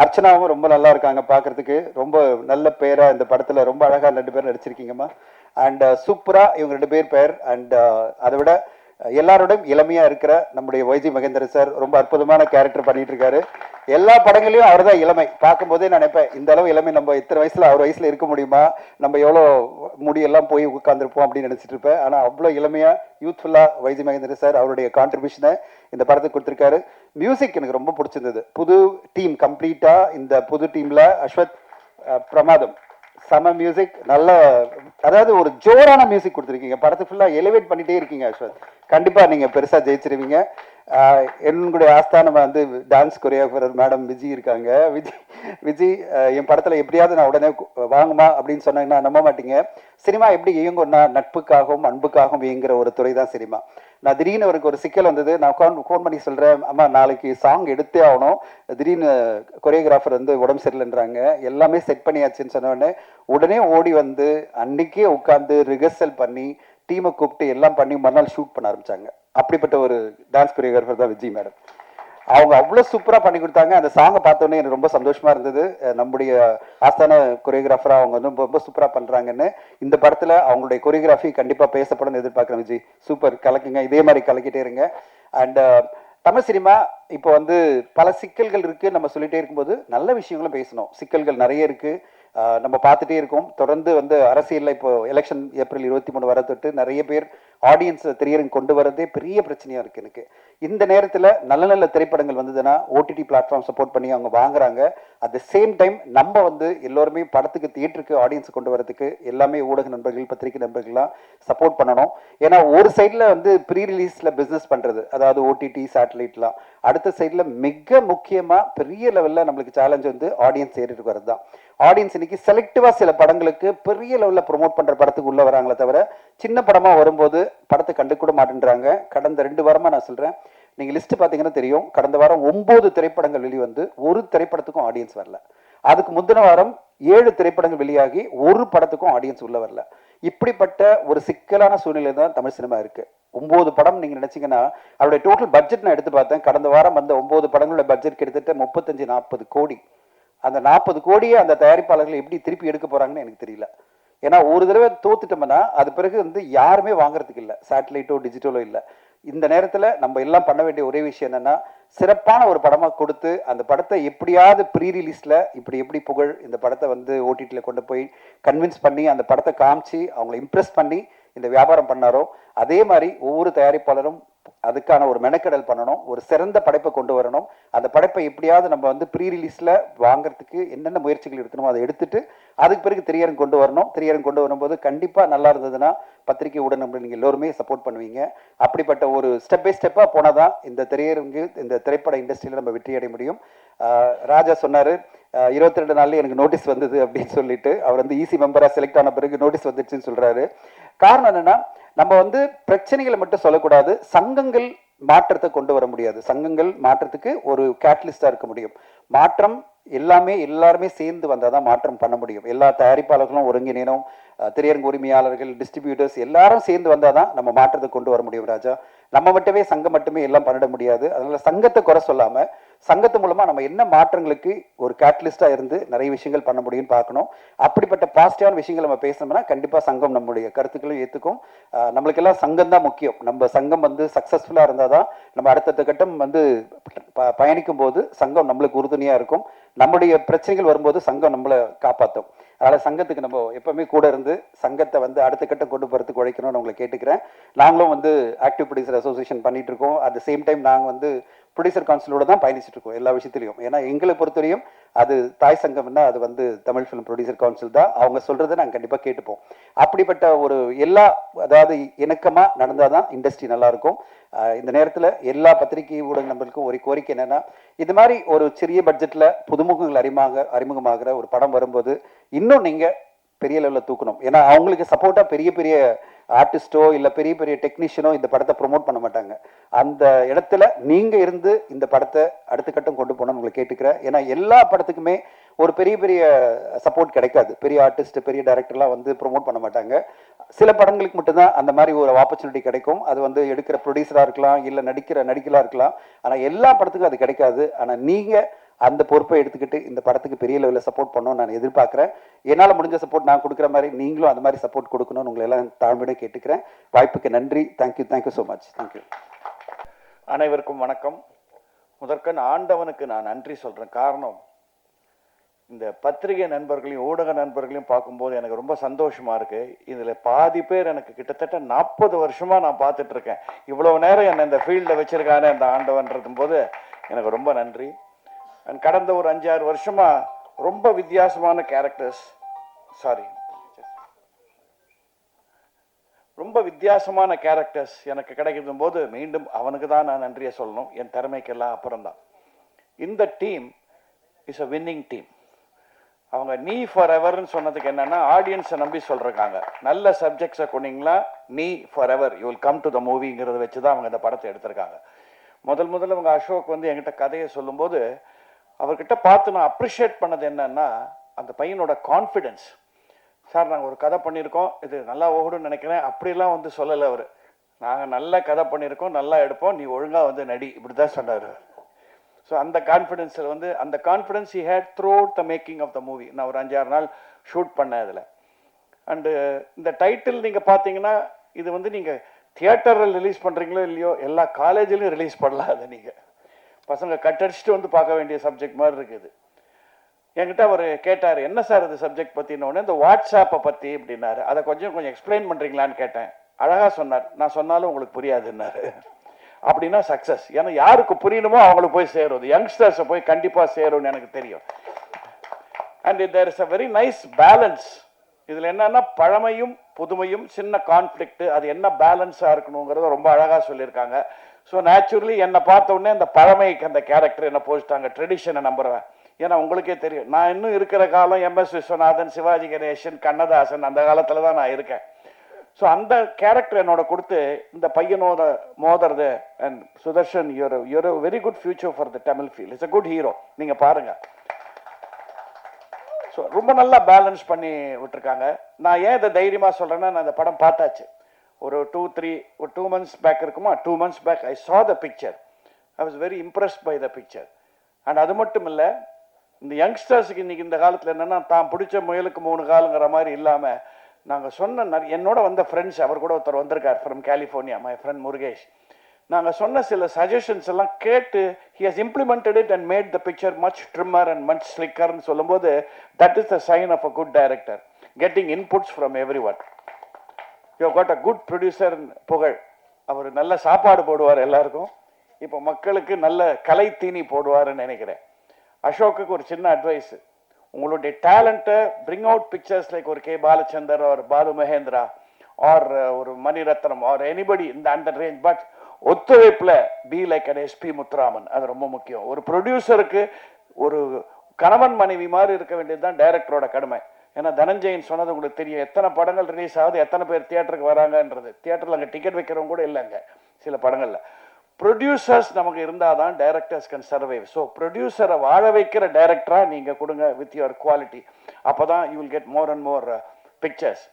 அர்ச்சனாவும் ரொம்ப நல்லா இருக்காங்க பார்க்கறதுக்கு, ரொம்ப நல்ல பேரா இந்த படத்துல ரொம்ப அழகா 2 பேர் நடிச்சிருக்கீங்கம்மா. அண்ட் சூப்பரா இவங்க 2 பேர் பேர். அண்ட் அதை விட எல்லாரோடையும் இளமையா இருக்கிற நம்முடைய வைஜி மகேந்திரன் சார் ரொம்ப அற்புதமான கேரக்டர் பண்ணிட்டு இருக்காரு. எல்லா படங்களையும் அவர் தான் இளமை. பார்க்கும்போதே நான் நினைப்பேன், இந்த அளவு இளமை நம்ம இத்தனை வயசுல அவர் வயசுல இருக்க முடியுமா, நம்ம எவ்வளோ முடியெல்லாம் போய் உட்காந்துருப்போம் அப்படின்னு நினைச்சிட்டு இருப்பேன். ஆனால் அவ்வளோ இளமையா யூத்ஃபுல்லா வைஜி மகேந்திரன் சார் அவருடைய கான்ட்ரிபியூஷனை இந்த படத்துக்கு கொடுத்துருக்காரு. மியூசிக் எனக்கு ரொம்ப பிடிச்சிருந்தது. புது டீம் கம்ப்ளீட்டா, இந்த புது டீம்ல அஸ்வத் பிரமாதம், செம மியூசிக், நல்ல, அதாவது ஒரு ஜோரான மியூசிக் கொடுத்துருக்கீங்க. படத்தை ஃபுல்லாக எலிவேட் பண்ணிட்டே இருக்கீங்க அஸ்வத். கண்டிப்பா நீங்க பெருசா ஜெயிச்சிருவீங்க. என்னுடைய ஆஸ்தானம் வந்து டான்ஸ் கொரியோகிராஃபர் மேடம் விஜி இருக்காங்க. விஜி என் படத்துல எப்படியாவது நான் உடனே வாங்குமா அப்படின்னு சொன்னாங்கன்னா நம்ப மாட்டீங்க. சினிமா எப்படி இயங்கும்னா நட்புக்காகவும் அன்புக்காகவும் இயங்குற ஒரு துறை தான் சினிமா. நான் திடீர்னு அவருக்கு ஒரு சிக்கல் வந்தது. நான் ஃபோன் பண்ணி சொல்றேன், அம்மா நாளைக்கு சாங் எடுத்தே ஆகணும், திடீர்னு கொரியோகிராஃபர் வந்து உடம்பு சரியில்லைன்றாங்க, எல்லாமே செட் பண்ணியாச்சுன்னு சொன்ன உடனே ஓடி வந்து அன்னைக்கே உட்காந்து ரிஹர்சல் பண்ணி டீமை கூப்பிட்டு எல்லாம் பண்ணி மறுநாள் ஷூட் பண்ண ஆரம்பிச்சாங்க. அப்படிப்பட்ட ஒரு டான்ஸ் கொரியோகிராஃபர் தான் விஜய் மேடம். அவங்க அவ்வளோ சூப்பராக பண்ணி கொடுத்தாங்க. அந்த சாங்கை பார்த்தோன்னே எனக்கு ரொம்ப சந்தோஷமா இருந்தது. நம்முடைய ஆஸ்தான கொரியோகிராஃபராக அவங்க வந்து ரொம்ப சூப்பராக பண்ணுறாங்கன்னு. இந்த படத்தில் அவங்களுடைய கொரியோகிராஃபி கண்டிப்பாக பேசப்படும் எதிர்பார்க்குறேன். விஜய் சூப்பர், கலக்குங்க, இதே மாதிரி கலக்கிட்டே இருங்க. அண்ட் தமிழ் சினிமா இப்போ வந்து பல சிக்கல்கள் இருக்குது, நம்ம சொல்லிகிட்டே இருக்கும்போது நல்ல விஷயங்களும் பேசணும். சிக்கல்கள் நிறைய இருக்குது, நம்ம பார்த்துட்டே இருக்கோம். தொடர்ந்து வந்து அரசியலில் இப்போ எலெக்ஷன் ஏப்ரல் 23 வர தொட்டு நிறைய பேர் ஆடியன்ஸ் திரையரங்கு கொண்டு வரதே பெரிய பிரச்சனையாக இருக்குது எனக்கு. இந்த நேரத்தில் நல்ல நல்ல திரைப்படங்கள் வந்ததுன்னா ஓடிடி பிளாட்ஃபார்ம் சப்போர்ட் பண்ணி அவங்க வாங்குறாங்க. அட் த சேம் டைம் நம்ம வந்து எல்லோருமே படத்துக்கு தியேட்டருக்கு ஆடியன்ஸ் கொண்டு வரதுக்கு எல்லாமே ஊடக நண்பர்கள், பத்திரிகை நண்பர்கள்லாம் சப்போர்ட் பண்ணணும். ஏன்னா ஒரு சைடில் வந்து ப்ரீ ரிலீஸில் பிஸ்னஸ் பண்ணுறது, அதாவது ஓடிடி சேட்டலைட்லாம், அடுத்த சைடில் மிக முக்கியமாக பெரிய லெவலில் நம்மளுக்கு சேலஞ்ச் வந்து ஆடியன்ஸ் ஏறிட்டு வரது தான். ஆடியன்ஸ் இன்னைக்கு செலக்டிவா சில படங்களுக்கு பெரிய லெவலில் ப்ரொமோட் பண்ற படத்துக்கு உள்ள வராங்களே தவிர சின்ன படமா வரும்போது படத்தை கண்டு கூட மாட்டேன்றாங்க. கடந்த 2 வாரமா நான் சொல்றேன், நீங்க லிஸ்ட் பாத்தீங்கன்னா தெரியும். கடந்த வாரம் 9 திரைப்படங்கள் வெளிவந்து ஒரு திரைப்படத்துக்கும் ஆடியன்ஸ் வரல. அதுக்கு முந்தின வாரம் 7 திரைப்படங்கள் வெளியாகி ஒரு படத்துக்கும் ஆடியன்ஸ் உள்ள வரல. இப்படிப்பட்ட ஒரு சிக்கலான சூழ்நிலை தான் தமிழ் சினிமா இருக்கு. 9 படம் நீங்க நினைச்சீங்கன்னா அவருடைய டோட்டல் பட்ஜெட் நான் எடுத்து பார்த்தேன். கடந்த வாரம் வந்த 9 படங்களோட பட்ஜெட் கிட்டத்தட்ட 35-40 கோடி. அந்த 40 கோடியை அந்த தயாரிப்பாளர்கள் எப்படி திருப்பி எடுக்க போறாங்கன்னு எனக்கு தெரியல. ஏன்னா ஒரு தடவை தோத்துட்டோம்னா அது பிறகு வந்து யாருமே வாங்குறதுக்கு இல்லை, சேட்டலைட்டோ டிஜிட்டலோ இல்லை. இந்த நேரத்தில் நம்ம எல்லாம் பண்ண வேண்டிய ஒரே விஷயம் என்னன்னா, சிறப்பான ஒரு படமாக கொடுத்து அந்த படத்தை எப்படியாவது ப்ரீ ரிலீஸில் எப்படி புகழ் இந்த படத்தை வந்து ஓடிடியில் கொண்டு போய் கன்வின்ஸ் பண்ணி அந்த படத்தை காமிச்சு அவங்கள இம்ப்ரெஸ் பண்ணி இந்த வியாபாரம் பண்ணாரோ, அதே மாதிரி ஒவ்வொரு தயாரிப்பாளரும் அதுக்கான ஒரு மெனக்கெடல் பண்ணணும், ஒரு சிறந்த படைப்பை கொண்டு வரணும். அந்த படைப்பை எப்படியாவது நம்ம வந்து ப்ரீ ரிலீஸில் வாங்குறதுக்கு என்னென்ன முயற்சிகள் எடுக்கணுமோ அதை எடுத்துட்டு அதுக்கு பிறகு திரையரங்கு கொண்டு வரணும். திரையரங்கு கொண்டு வரும்போது கண்டிப்பாக நல்லா இருந்ததுன்னா பத்திரிகை ஊடகங்கள் நீங்கள் எல்லோருமே சப்போர்ட் பண்ணுவீங்க. அப்படிப்பட்ட ஒரு ஸ்டெப் பை ஸ்டெப்பாக போனால் தான் இந்த திரையரங்கு இந்த திரைப்பட இண்டஸ்ட்ரியில் நம்ம வெற்றி அடைய முடியும். ராஜா சொன்னார் 22 நாள்ல எனக்கு நோட்டீஸ் வந்தது அப்படின்னு சொல்லிட்டு, அவர் வந்து ஈசி மெம்பராக செலக்ட் ஆன பிறகு நோட்டீஸ் வந்துடுச்சுன்னு சொல்கிறாரு. காரணம் என்னென்னா, நம்ம வந்து பிரச்சனைகளை மட்டும் சொல்லக்கூடாது, சங்கங்கள் மாற்றத்தை கொண்டு வர முடியாது. சங்கங்கள் மாற்றத்துக்கு ஒரு கேட்டலிஸ்டாக இருக்க முடியும். மாற்றம் எல்லாருமே சேர்ந்து வந்தால் தான் மாற்றம் பண்ண முடியும். எல்லா தயாரிப்பாளர்களும் ஒருங்கிணைனும், திரையரங்கு உரிமையாளர்கள், டிஸ்ட்ரிபியூட்டர்ஸ் எல்லாரும் சேர்ந்து வந்தால் தான் நம்ம மாற்றத்தை கொண்டு வர முடியும். ராஜா, நம்ம மட்டுமே சங்கம் மட்டுமே எல்லாம் பண்ணிட முடியாது. அதனால சங்கத்தை குறை சொல்லாமல் சங்கத்து மூலமாக நம்ம என்ன மாற்றங்களுக்கு ஒரு கேட்டலிஸ்டாக இருந்து நிறைய விஷயங்கள் பண்ண முடியும்னு பார்க்கணும். அப்படிப்பட்ட பாசிட்டிவான விஷயங்கள் நம்ம பேசணும்னா கண்டிப்பாக சங்கம் நம்முடைய கருத்துக்களும் ஏற்றுக்கும். நம்மளுக்கெல்லாம் சங்கம் தான் முக்கியம். நம்ம சங்கம் வந்து சக்ஸஸ்ஃபுல்லாக இருந்தால் தான் நம்ம அடுத்தடுத்த கட்டம் வந்து பயணிக்கும் போது சங்கம் நம்மளுக்கு உறுதுணையாக இருக்கும். நம்முடைய பிரச்சனைகள் வரும்போது சங்கம் நம்மளை காப்பாற்றும். அதனால் சங்கத்துக்கு நம்ம எப்பவுமே கூட இருந்து சங்கத்தை வந்து அடுத்த கட்டம் கொண்டு போகிறதுக்கு உழைக்கணும்னு உங்களை கேட்டுக்கிறேன். நாங்களும் வந்து ஆக்டிவ் ப்ரொடியூசர் அசோசியேஷன் பண்ணிட்டு இருக்கோம். அட் த சேம் டைம் நாங்கள் வந்து ப்ரொடியூசர் கவுன்சிலோட தான் பயணிச்சுட்டு இருக்கோம் எல்லா விஷயத்திலையும். ஏன்னா எங்களை பொறுத்தவரையும் அது தாய் சங்கம்னா அது வந்து தமிழ் ஃபிலிம் ப்ரொடியூசர் கவுன்சில் தான். அவங்க சொல்கிறத நாங்கள் கண்டிப்பாக கேட்டுப்போம். அப்படிப்பட்ட ஒரு அதாவது இணக்கமாக நடந்தால் தான் இண்டஸ்ட்ரி நல்லாயிருக்கும். இந்த நேரத்தில் எல்லா பத்திரிகை ஊடக நண்பர்களுக்கும் ஒரு கோரிக்கை என்னென்னா, இது மாதிரி ஒரு சிறிய பட்ஜெட்டில் புதுமுகங்கள் அறிமுகமாகிற ஒரு படம் வரும்போது இன்னும் நீங்கள் பெரிய லெவலில் தூக்கணும். ஏன்னா அவங்களுக்கு சப்போர்ட்டாக பெரிய ஆர்டிஸ்டோ இல்லை பெரிய டெக்னீஷியனோ இந்த படத்தை ப்ரொமோட் பண்ண மாட்டாங்க. அந்த இடத்துல நீங்கள் இருந்து இந்த படத்தை அடுத்த கட்டம் கொண்டு போகணும்னு உங்களை கேட்டுக்கிறேன். ஏன்னா எல்லா படத்துக்குமே ஒரு பெரிய சப்போர்ட் கிடைக்காது. பெரிய ஆர்டிஸ்ட் பெரிய டைரக்டர்லாம் வந்து ப்ரொமோட் பண்ண மாட்டாங்க. சில படங்களுக்கு மட்டும்தான் அந்த மாதிரி ஒரு ஆப்பர்ச்சுனிட்டி கிடைக்கும். அது வந்து எடுக்கிற ப்ரொடியூசராக இருக்கலாம், இல்லை நடிகளாக இருக்கலாம். ஆனால் எல்லா படத்துக்கும் அது கிடைக்காது. ஆனால் நீங்கள் அந்த பொறுப்பை எடுத்துக்கிட்டு இந்த படத்துக்கு பெரிய லெவலில் சப்போர்ட் பண்ணணும்னு நான் எதிர்பார்க்குறேன். என்னால் முடிஞ்ச சப்போர்ட் நான் கொடுக்குற மாதிரி நீங்களும் அந்த மாதிரி சப்போர்ட் கொடுக்கணும்னு உங்களை எல்லாம் தாழ்மையோட கேட்டுக்கிறேன். வாய்ப்புக்கு நன்றி. Thank you so much. தேங்க்யூ. அனைவருக்கும் வணக்கம். முதற்கண் ஆண்டவனுக்கு நான் நன்றி சொல்கிறேன். காரணம், இந்த பத்திரிகை நண்பர்களையும் ஊடக நண்பர்களையும் பார்க்கும்போது எனக்கு ரொம்ப சந்தோஷமாக இருக்குது. இதில் பாதி பேர் எனக்கு கிட்டத்தட்ட 40 வருஷமாக நான் பார்த்துட்ருக்கேன். இவ்வளோ நேரம் என்னை இந்த ஃபீல்டில் வச்சுருக்கானே அந்த ஆண்டவன்றதும் போது எனக்கு ரொம்ப நன்றி. அண்ட் கடந்த ஒரு 5-6 வருஷமாக ரொம்ப வித்தியாசமான கேரக்டர்ஸ் எனக்கு கிடைக்கும் போது மீண்டும் அவனுக்கு தான் நான் நன்றியை சொல்லணும். என் திறமைக்கெல்லாம் அப்புறம்தான். இந்த team is a winning team. அவங்க நீ ஃபார் எவர்னு சொன்னதுக்கு என்னன்னா, ஆடியன்ஸை நம்பி சொல்றாங்க. நல்ல சப்ஜெக்ட்ஸை கொண்டீங்களா, நீ forever you will come to the மூவிங்கிறத வச்சு தான் அவங்க இந்த படத்தை எடுத்திருக்காங்க. முதல்ல அவங்க அசோக் வந்து என்கிட்ட கதையை சொல்லும்போது அவர்கிட்ட பார்த்து நான் அப்ரிஷியேட் பண்ணது என்னன்னா, அந்த பையனோட கான்ஃபிடென்ஸ். சார் நாங்கள் ஒரு கதை பண்ணியிருக்கோம், இது நல்லா ஓடுன்னு நினைக்கிறேன், அப்படிலாம் வந்து சொல்லலை அவர். நாங்கள் நல்ல கதை பண்ணியிருக்கோம், நல்லா எடுப்போம், நீ ஒழுங்காக வந்து நடி, இப்படி தான் சொன்னார். ஸோ அந்த கான்ஃபிடென்ஸில் வந்து அந்த confidence he had throughout the making of the movie. நான் ஒரு 5-6 நாள் ஷூட் பண்ணேன் அதில். அண்டு இந்த டைட்டில் நீங்கள் பார்த்தீங்கன்னா, இது வந்து நீங்கள் தியேட்டரில் ரிலீஸ் பண்ணுறீங்களோ இல்லையோ, எல்லா காலேஜிலையும் ரிலீஸ் பண்ணலாம். அதை நீங்கள் பசங்க கட்டடிச்சுட்டு வந்து பார்க்க வேண்டிய சப்ஜெக்ட் மாதிரி இருக்குது. என்கிட்ட அவர் கேட்டார், என்ன சார் இது சப்ஜெக்ட் பற்றினோடனே, இந்த வாட்ஸ்ஆப்பை பற்றி அப்படின்னாரு. அதை கொஞ்சம் எக்ஸ்பிளைன் பண்ணுறீங்களான்னு கேட்டேன். அழகாக சொன்னார். நான் சொன்னாலும் உங்களுக்கு புரியாதுன்னாரு. அப்படின்னா சக்ஸஸ். ஏன்னா யாருக்கு புரியணுமோ அவங்களுக்கு போய் சேரும், யங்ஸ்டர்ஸை போய் கண்டிப்பாக சேரும்னு எனக்கு தெரியும். And there is a very nice balance. இதில் என்னன்னா, பழமையும் புதுமையும் சின்ன கான்ஃப்ளிக்ட், அது என்ன பேலன்ஸாக இருக்கணுங்கிறத ரொம்ப அழகாக சொல்லியிருக்காங்க. ஸோ நேச்சுரலி என்னை பார்த்த உடனே அந்த பழமைக்கு அந்த கேரக்டர் என்ன போச்சுட்டாங்க. ட்ரெடிஷனை நம்புறேன். ஏன்னா உங்களுக்கே தெரியும், நான் இன்னும் இருக்கிற காலம் MS விஸ்வநாதன், சிவாஜி கணேசன், கண்ணதாசன், அந்த காலத்தில் தான் நான் இருக்கேன். ஸோ அந்த கேரக்டர் என்னோட கொடுத்து இந்த பையனோட மோதுறது. And Sudarshan, you're very good future for the Tamil field. It's a good hero. நீங்கள் பாருங்க. ஸோ ரொம்ப நல்லா பேலன்ஸ் பண்ணி விட்டுருக்காங்க. நான் ஏன் இதை தைரியமாக சொல்கிறேன்னா, நான் இந்த படம் பார்த்தாச்சு. ஒரு 2 months பேக் இருக்குமா, 2 months back I saw the picture. I was very impressed by the picture. And அது மட்டும் இல்லை, இந்த யங்ஸ்டர்ஸுக்கு இன்றைக்கி இந்த காலத்தில் என்னென்னா, தான் பிடிச்ச முயலுக்கு 3 காலுங்கிற மாதிரி இல்லாமல் நாங்கள் சொன்ன என்னோட வந்த ஃப்ரெண்ட்ஸ், அவர் கூட ஒருத்தர் வந்திருக்கார் from California, my friend Murugesh. நாங்கள் சொன்ன சில சஜஷன்ஸ் எல்லாம் கேட்டு he has implemented it and made the picture much trimmer and much slicker ன்னு சொல்லும்போது that is the sign of a good director, getting inputs from everyone. You have got a good producer புகழ். அவர் நல்ல சாப்பாடு போடுவார் எல்லாருக்கும். இப்போ மக்களுக்கு நல்ல கலை தீனி போடுவாருன்னு நினைக்கிறேன். அசோக்குக்கு ஒரு சின்ன அட்வைஸ், உங்களுடைய டேலண்ட்டை பிரிங் அவுட் பிக்சர்ஸ் லைக் ஒரு K Balachander or Balu Mahendra or ஒரு மணிரத்னம் ஆர் எனிபடி இந்த அந்த ரேஞ்ச், பட் ஒத்துழைப்பில் be like an SP Muthuraman. அது ரொம்ப முக்கியம். ஒரு ப்ரொடியூசருக்கு ஒரு கணவன் மனைவி மாதிரி இருக்க வேண்டியது தான் டைரக்டரோட கடமை. ஏன்னா தனஞ்சயன் சொன்னது உங்களுக்கு தெரியும், எத்தனை படங்கள் ரிலீஸ் ஆகுது, எத்தனை பேர் தியேட்டருக்கு வராங்கன்றது. தியேட்டரில் அங்கே டிக்கெட் வைக்கிறவங்க கூட இல்லைங்க சில படங்களில். ப்ரொடியூசர்ஸ் நமக்கு இருந்தால் தான் டைரக்டர்ஸ் கேன் சர்வைவ். ஸோ ப்ரொடியூசரை வாழ வைக்கிற டைரக்டராக நீங்கள் கொடுங்க வித் யுவர் குவாலிட்டி. அப்போ தான் you will get more and more pictures.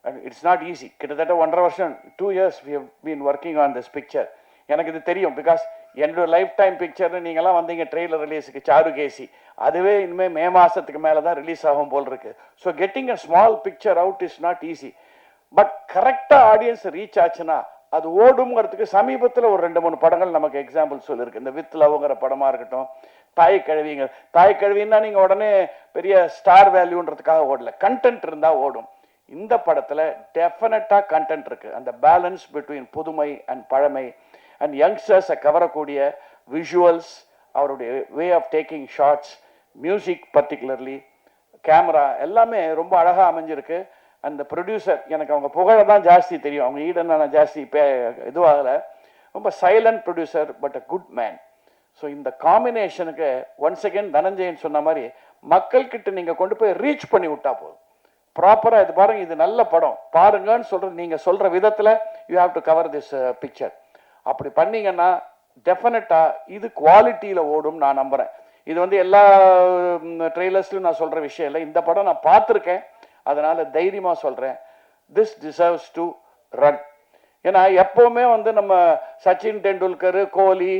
And it's not easy. கிட்டத்தட்ட 1.5 வருஷம் 2 years we have been working on this picture. எனக்கு இது தெரியும், பிகாஸ் என்னோட லைஃப் டைம் பிக்சர்னு நீங்களாம் வந்தீங்க ட்ரெய்லர் ரிலீஸுக்கு சாருகேசி, அதுவே இனிமேல் மே மாதத்துக்கு மேலே தான் ரிலீஸ் ஆகும் போல் இருக்கு. So getting a small picture out is not easy. But கரெக்டாக ஆடியன்ஸ் ரீச் ஆச்சுன்னா அது ஓடுங்கிறதுக்கு சமீபத்தில் ஒரு 2-3 படங்கள் நமக்கு எக்ஸாம்பிள் சொல்லியிருக்கு. இந்த வித் லவ்ங்கிற படமாக இருக்கட்டும், தாய் கழுவின்னா நீங்கள் உடனே பெரிய ஸ்டார் வேல்யூன்றதுக்காக ஓடல, கண்டென்ட் இருந்தால் ஓடும். இந்த படத்தில் டெஃபினட்டாக கண்டென்ட் இருக்குது. அந்த பேலன்ஸ் பிட்வீன் புதுமை அண்ட் பழமை அண்ட் யங்ஸ்டர்ஸை கவரக்கூடிய விஷுவல்ஸ், அவருடைய way of taking shots, music particularly, camera எல்லாமே ரொம்ப அழகாக அமைஞ்சிருக்கு. அந்த ப்ரொடியூசர் எனக்கு அவங்க புகழை தான் ஜாஸ்தி தெரியும், அவங்க ஈடன் நான் ஜாஸ்தி இதுவாகலை. ரொம்ப silent producer but a good man. So இந்த காம்பினேஷனுக்கு ஒன்ஸ் அகேன் தனஞ்சயன் சொன்ன மாதிரி மக்கள்கிட்ட நீங்கள் கொண்டு போய் ரீச் பண்ணி விட்டா போதும். ப்ராப்பராக இது பாருங்க, இது நல்ல படம் பாருங்கன்னு சொல்கிறது, நீங்கள் சொல்கிற விதத்தில் you have to cover this picture. அப்படி பண்ணீங்கன்னா டெஃபினட்டாக இது குவாலிட்டியில் ஓடும் நான் நம்புகிறேன். இது வந்து எல்லா ட்ரெய்லர்ஸ்லையும் நான் சொல்கிற விஷயம் இல்லை, இந்த படம் நான் பார்த்துருக்கேன், அதனால் தைரியமாக சொல்கிறேன், திஸ் டிசர்வ்ஸ் டு ரன். ஏன்னா எப்போவுமே வந்து நம்ம சச்சின் டெண்டுல்கர், கோலி,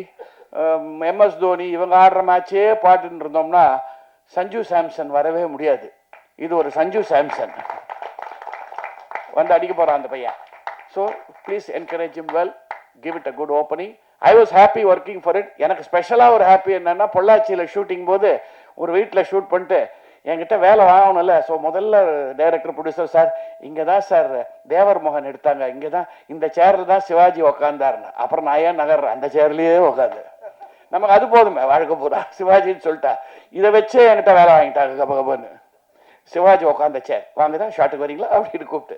MS தோனி இவங்க ஆடுற மேட்சே பாட்டுன்னு இருந்தோம்னா சஞ்சு சாம்சன் வரவே முடியாது. இது ஒரு சஞ்சு சாம்சன் வந்து அடிக்க போகிறான் அந்த பையன். So please encourage him well, give it a good opening. I was happy working for it. எனக்கு ஸ்பெஷலாக ஒரு ஹாப்பி என்னன்னா, பொள்ளாச்சியில் ஷூட்டிங் போது ஒரு வீட்டில் ஷூட் பண்ணிட்டு என்கிட்ட வேலை வாங்கணும்ல. ஸோ முதல்ல டைரக்டர் ப்ரொடியூசர், சார் இங்கே தான் சார் தேவர் மோகன் எடுத்தாங்க, இங்கே தான் இந்த சேரில் தான் சிவாஜி உக்காந்தாருன்னு. அப்புறம் நான் ஏன் நகர்றேன், அந்த சேர்லேயே உட்காந்து நமக்கு அது போதுமே வாழ்க்கை பூரா சிவாஜின்னு சொல்லிட்டா. இதை வச்சே என்கிட்ட வேலை வாங்கிட்டாங்க கபகபன்னு. சிவாஜி உட்காந்த சேர் வாங்க தான் ஷாட்டுக்கு வரீங்களா அப்படின்னு கூப்பிட்டு.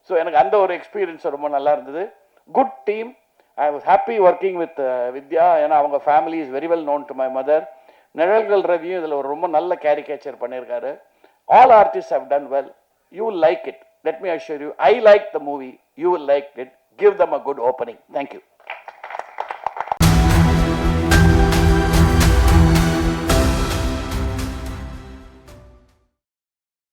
ஸோ எனக்கு அந்த ஒரு எக்ஸ்பீரியன்ஸ் ரொம்ப நல்லா இருந்தது. Good team. I was happy working with Vidya. ஏன்னா அவங்க family is very well known to my mother. Nizhalgal ரவியும் இதில் ஒரு ரொம்ப நல்ல கேரிகேச்சர் பண்ணியிருக்காரு. All artist have done well. You will like it. Let me assure you, I like the movie, you will like it. Give them a good opening. Thank you.